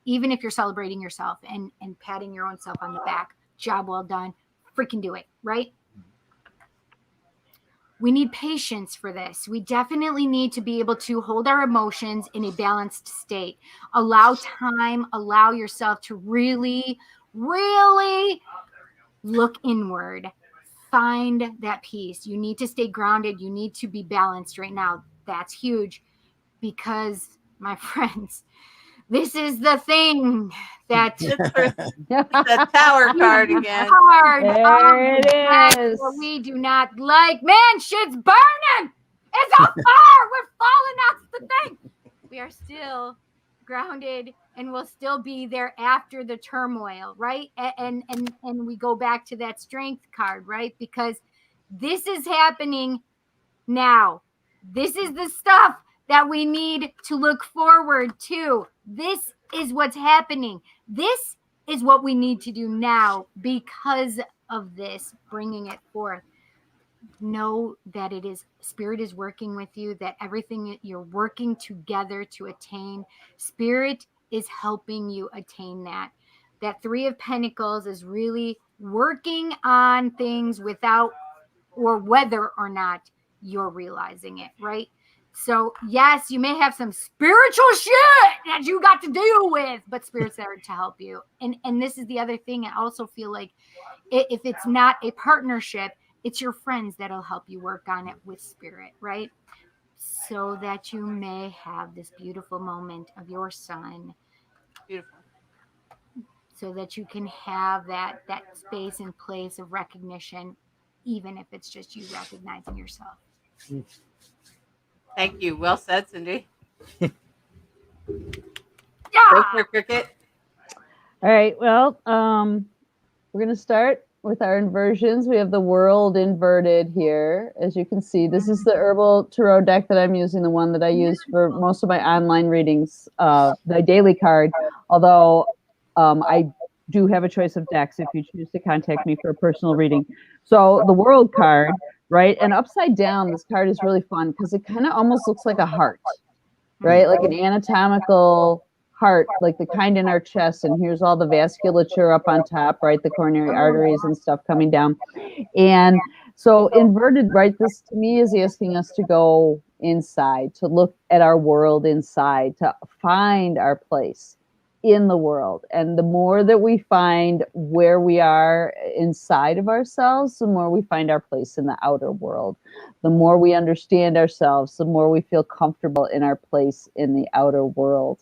Even if you're celebrating yourself and patting your own self on the back, job well done, freaking do it, right? We need patience for this. We definitely need to be able to hold our emotions in a balanced state. Allow time, allow yourself to really, really look inward. Find that peace. You need to stay grounded. You need to be balanced right now. That's huge because, my friends, this is the thing that The tower card again. hard. There it is. We do not like. Man, shit's burning. It's on fire. We're falling. That's the thing. We are still grounded and we'll still be there after the turmoil, right? And we go back to that strength card, right? Because this is happening now. This is the stuff that we need to look forward to. This is what's happening. This is what we need to do now because of this, bringing it forth. Know that it is Spirit is working with you, that everything that you're working together to attain, Spirit is helping you attain that. That Three of Pentacles is really working on things without or whether or not you're realizing it, right? So yes, you may have some spiritual shit that you got to deal with, but Spirit's there to help you. And this is the other thing. I also feel like if it's not a partnership, it's your friends that'll help you work on it with Spirit, right? So that you may have this beautiful moment of your sun. Beautiful. So that you can have that space and place of recognition, even if it's just you recognizing yourself. Thank you. Well said, Cindy. Yeah. Go for it, Cricket. All right. Well, we're going to start with our inversions. We have the world inverted here. As you can see, this is the herbal tarot deck that I'm using, the one that I use for most of my online readings, the daily card. Although I do have a choice of decks if you choose to contact me for a personal reading. So the world card, right? And upside down, this card is really fun because it kind of almost looks like a heart. right? Like an anatomical heart, like the kind in our chest, and here's all the vasculature up on top, right? The coronary arteries and stuff coming down. And so inverted, right? This to me is asking us to go inside, to look at our world inside, to find our place in the world. And the more that we find where we are inside of ourselves, the more we find our place in the outer world. The more we understand ourselves, the more we feel comfortable in our place in the outer world.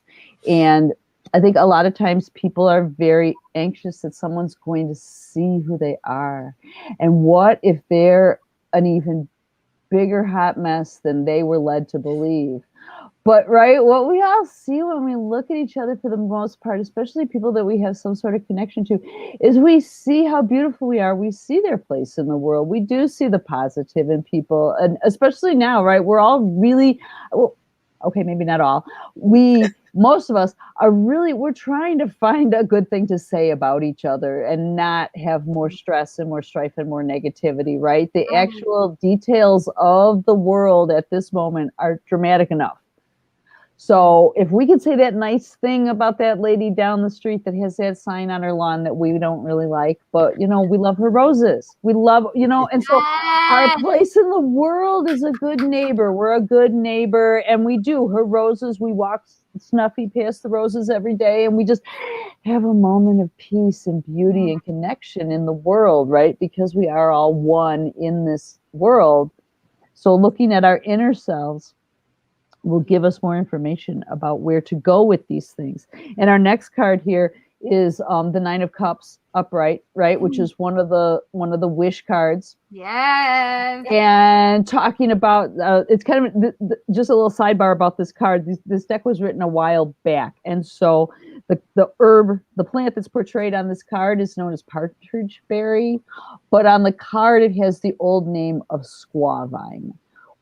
And I think a lot of times people are very anxious that someone's going to see who they are. And what if they're an even bigger hot mess than they were led to believe? But right, what we all see when we look at each other for the most part, especially people that we have some sort of connection to, is we see how beautiful we are. We see their place in the world. We do see the positive in people. And especially now, right, we're all really, well, okay, maybe not all. Most of us are really, we're trying to find a good thing to say about each other and not have more stress and more strife and more negativity, right? The actual details of the world at this moment are dramatic enough. So if we could say that nice thing about that lady down the street that has that sign on her lawn that we don't really like, but, you know, we love her roses. We love, you know, and so our place in the world is a good neighbor. We're a good neighbor, and we do. Her roses, we walk snuffy past the roses every day, and we just have a moment of peace and beauty and connection in the world, right? Because we are all one in this world. So looking at our inner selves will give us more information about where to go with these things. And our next card here is the Nine of Cups upright, right? Which is one of the wish cards. Yes. And talking about, it's kind of just a little sidebar about this card. This deck was written a while back. And so the herb, the plant that's portrayed on this card is known as partridge berry. But on the card, it has the old name of squaw vine,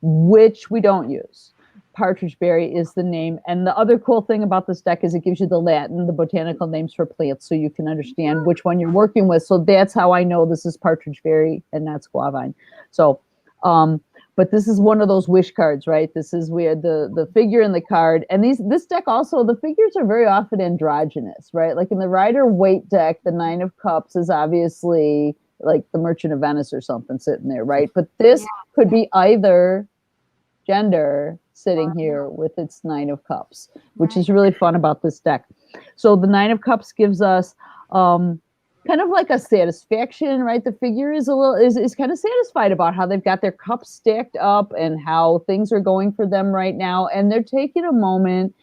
which we don't use. Partridge berry is the name. And the other cool thing about this deck is it gives you the Latin, the botanical names for plants, so you can understand which one you're working with. So that's how I know this is partridge berry and not squaw vine. So, but this is one of those wish cards, right? This is where the figure in the card, and this deck also, the figures are very often androgynous, right? Like in the Rider-Waite deck, the Nine of Cups is obviously like the Merchant of Venice or something sitting there, right? But this could be either gender sitting here with its Nine of Cups, which is really fun about this deck. So the Nine of Cups gives us kind of like a satisfaction, right? The figure is is kind of satisfied about how they've got their cups stacked up and how things are going for them right now. And they're taking a moment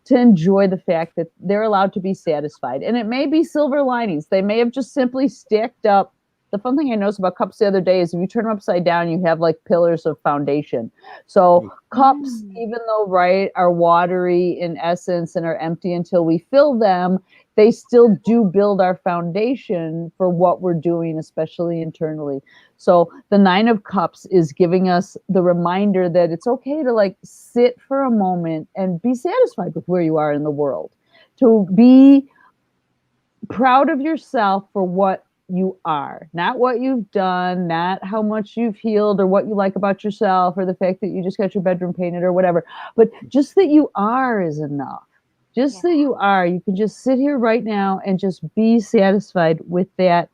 to enjoy the fact that they're allowed to be satisfied. And it may be silver linings. They may have just simply stacked up. The fun thing I noticed about cups the other day is if you turn them upside down, you have like pillars of foundation. So cups, even though, right, are watery in essence and are empty until we fill them, they still do build our foundation for what we're doing, especially internally. So the Nine of Cups is giving us the reminder that it's okay to like sit for a moment and be satisfied with where you are in the world, to be proud of yourself for what you are, not what you've done, not how much you've healed or what you like about yourself or the fact that you just got your bedroom painted or whatever, but just that you are is enough. Just that you are. You can just sit here right now and just be satisfied with that.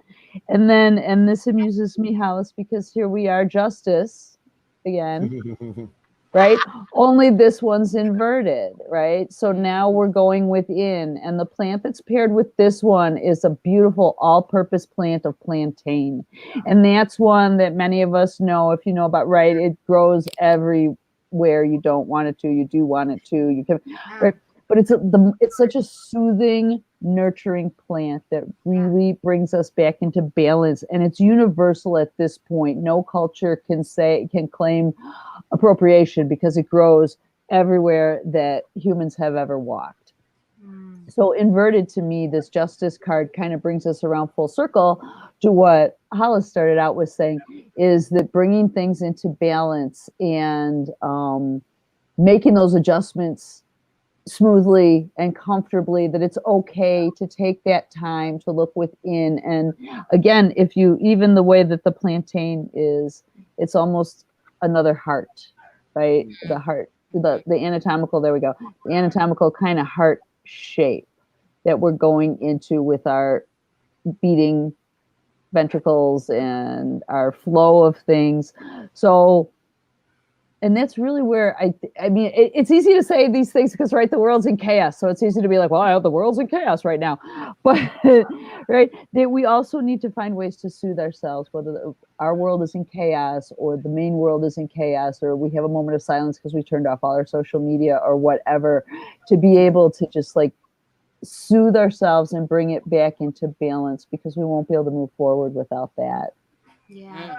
And then, and this amuses me, Hollis, because here we are, Justice again. Right? Only this one's inverted, right? So now we're going within, and the plant that's paired with this one is a beautiful all-purpose plant of plantain. And that's one that many of us know, if you know about, right? It grows everywhere you don't want it to. You do want it to. You can, right? But it's such a soothing, nurturing plant that really brings us back into balance, and it's universal at this point. No culture can claim appropriation because it grows everywhere that humans have ever walked. So inverted, to me, this Justice card kind of brings us around full circle to what Hollis started out with saying, is that bringing things into balance and making those adjustments smoothly and comfortably, that it's okay to take that time to look within. And again, even the way that the plantain is, it's almost another heart, right? The heart the anatomical, there we go, the anatomical kind of heart shape that we're going into with our beating ventricles and our flow of things. So, and that's really where I mean, it's easy to say these things because, right, the world's in chaos. So it's easy to be like, well, the world's in chaos right now. But, right, that we also need to find ways to soothe ourselves, whether our world is in chaos or the main world is in chaos, or we have a moment of silence because we turned off all our social media or whatever, to be able to just like soothe ourselves and bring it back into balance, because we won't be able to move forward without that. Yeah.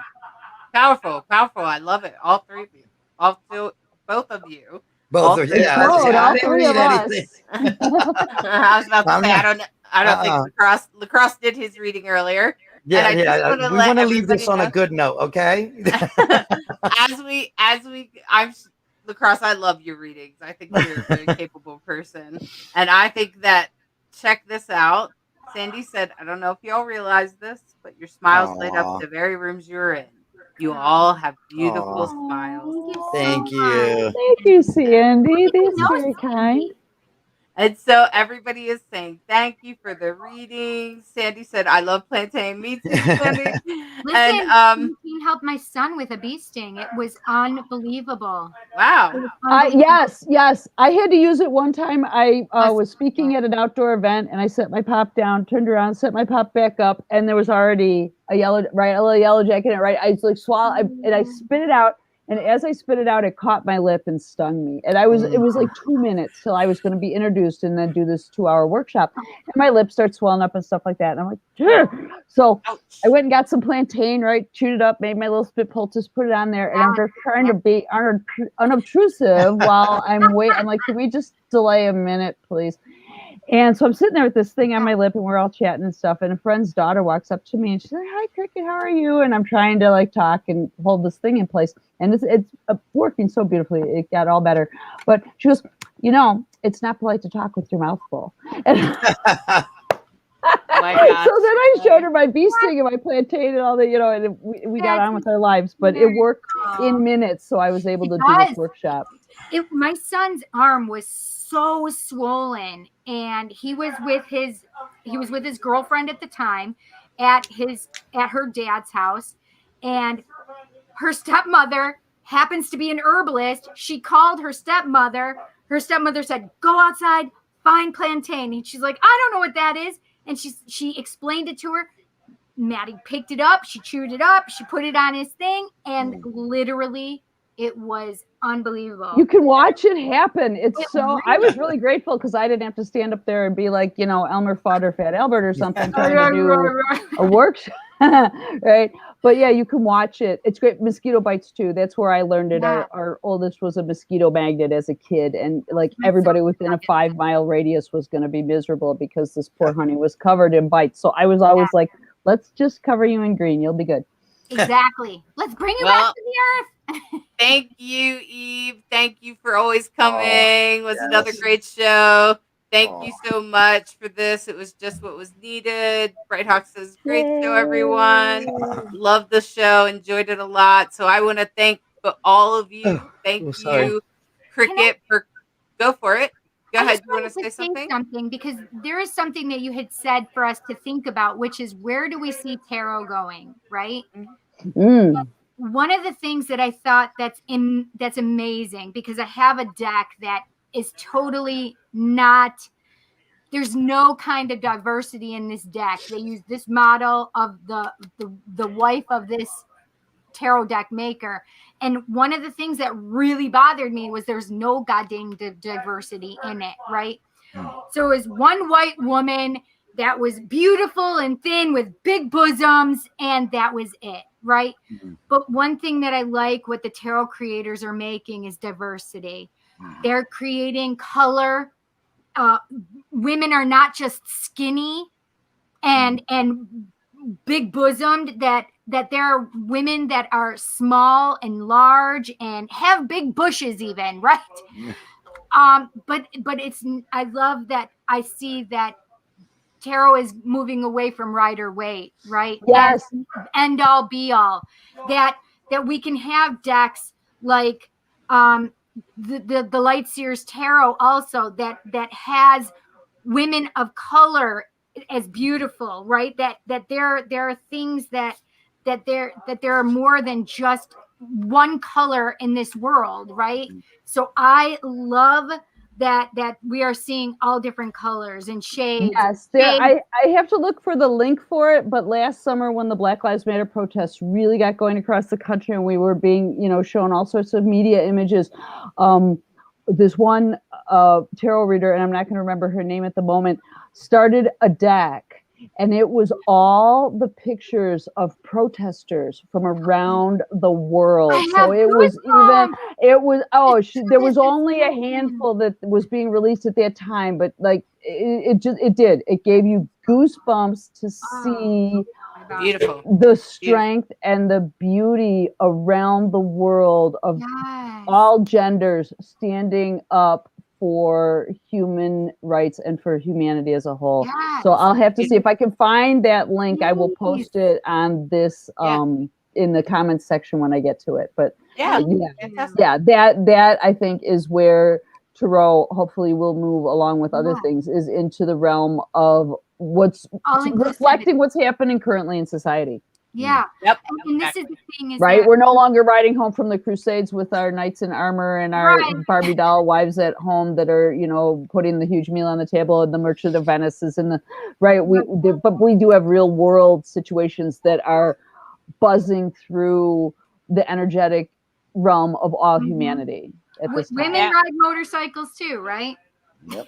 Powerful. I love it. All three of you. Both of you. Both of you. Yeah, All I didn't three read of us. anything. I was about to say, I don't think LeKross did his reading earlier. Yeah, and yeah. We want to leave this on a good note, okay? LeKross, I love your readings. I think you're a very capable person. And I think that, check this out. Sandy said, I don't know if y'all realize this, but your smiles light up the very rooms you're in. You all have beautiful smiles. Thank you. Thank you, Sandy. That's very kind. And so everybody is saying thank you for the reading. Sandy said, I love plantain. Me too, Sandy. Listen, And Plantain helped my son with a bee sting. It was unbelievable. wow. Yes. I had to use it one time. I was speaking at an outdoor event, and I set my pop down, turned around, set my pop back up, and there was already a little yellow jacket in it, right? I was like swallow, and I spit it out. And as I spit it out, it caught my lip and stung me. And it was like 2 minutes till I was going to be introduced and then do this 2-hour workshop. And my lip starts swelling up and stuff like that. And I'm like, Ugh. So I went and got some plantain, right? Chewed it up, made my little spit poultice, put it on there. And I'm just trying to be unobtrusive while I'm waiting. I'm like, can we just delay a minute, please? And so I'm sitting there with this thing on my lip, and we're all chatting and stuff. And a friend's daughter walks up to me, and she's like, "Hi, Cricket, how are you?" And I'm trying to like talk and hold this thing in place, and it's working so beautifully. It got all better. But she goes, it's not polite to talk with your mouth full. And Oh my gosh. So then I showed her my bee sting and my plantain and all that, and we got on with our lives. But it worked in minutes, so I was able to do this workshop. My son's arm was so swollen, and he was with his girlfriend at the time at her dad's house, and her stepmother happens to be an herbalist. She called her stepmother. Her stepmother said, "Go outside, find plantain." And she's like, "I don't know what that is." And she explained it to her. Maddie picked it up, she chewed it up, she put it on his thing, and literally it was unbelievable. You can watch it happen. I was really grateful because I didn't have to stand up there and be like, Elmer Fudd or Fat Albert or something trying to do a workshop. Right. But yeah, you can watch it. It's great. Mosquito bites too. That's where I learned it. Yeah. Our oldest was a mosquito magnet as a kid. And like everybody within a 5-mile radius was going to be miserable because this poor honey was covered in bites. So I was always like, let's just cover you in green. You'll be good. Exactly. Let's bring you back to the earth. Thank you, Eve. Thank you for always coming. It was another great show. Thank you so much for this. It was just what was needed. Bright Hawk says, great show, everyone. Love the show. Enjoyed it a lot. So I want to thank all of you. Thank you, Cricket, go for it. Go ahead. You want to say something? Because there is something that you had said for us to think about, which is, where do we see tarot going, right? One of the things that I thought that's amazing, because I have a deck that is totally not, there's no kind of diversity in this deck. They use this model of the wife of this tarot deck maker. And one of the things that really bothered me was there's no goddamn diversity in it, right? So it was one white woman that was beautiful and thin with big bosoms, and that was it, right? But one thing that I like what the tarot creators are making is diversity. They're creating color. Women are not just skinny and big bosomed, that there are women that are small and large and have big bushes even, right? But I love that I see that tarot is moving away from rider weight, right? Yes. End all be all. That we can have decks like the Light Seers Tarot also that has women of color as beautiful, right? That there are things that there are more than just one color in this world, right? So I love that we are seeing all different colors and shades. Yes, I have to look for the link for it, but last summer when the Black Lives Matter protests really got going across the country and we were being, shown all sorts of media images, this one tarot reader, and I'm not going to remember her name at the moment, started a deck. And it was all the pictures of protesters from around the world. So it was there was only a handful that was being released at that time, but like it gave you goosebumps to see Beautiful. the strength and the beauty around the world of all genders standing up for human rights and for humanity as a whole. Yes. So I'll have to see if I can find that link. I will post it on this in the comments section when I get to it. But that I think is where tarot hopefully will move along with other things, is into the realm of what's reflecting what's happening currently in society. Yeah. Yep. And this is the thing is right. We're no longer riding home from the Crusades with our knights in armor and our Barbie doll wives at home that are, putting the huge meal on the table, and the Merchant of Venice is in the right. But we do have real world situations that are buzzing through the energetic realm of all humanity at this time. Women ride motorcycles too, right? Yep.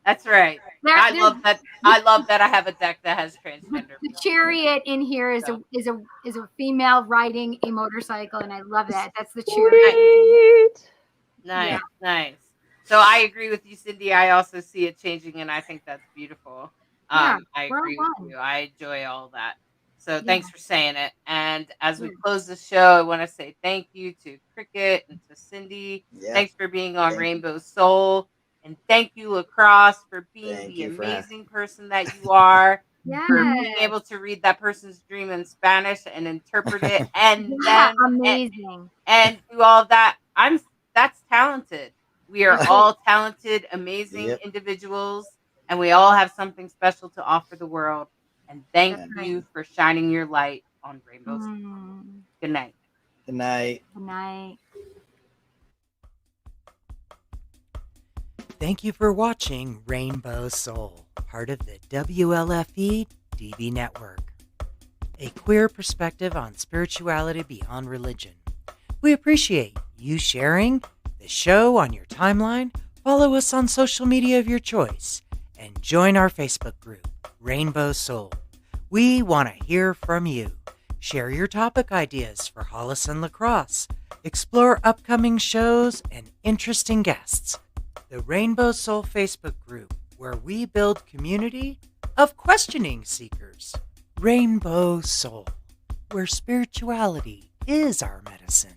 That's right. I love that. I love that I have a deck that has transgender. The chariot in here is a female riding a motorcycle, and I love that. That's the chariot. Nice. So I agree with you, Cindy. I also see it changing, and I think that's beautiful. I agree with you. I enjoy all that. So thanks for saying it. And as we close the show, I want to say thank you to Cricket and to Cindy. Yeah. Thanks for being on Rainbow Soul. And thank you, LeKross, for being the amazing person that you are. For being able to read that person's dream in Spanish and interpret it, and then amazing and do all that. That's talented. We are all talented, amazing individuals, and we all have something special to offer the world. And thank you for shining your light on Rainbow Soul. Good night. Good night. Good night. Thank you for watching Rainbow Soul, part of the WLFE DB Network, a queer perspective on spirituality beyond religion. We appreciate you sharing the show on your timeline, follow us on social media of your choice, and join our Facebook group, Rainbow Soul. We want to hear from you. Share your topic ideas for Hollis and LeKross, explore upcoming shows and interesting guests. The Rainbow Soul Facebook group, where we build community of questioning seekers. Rainbow Soul, where spirituality is our medicine.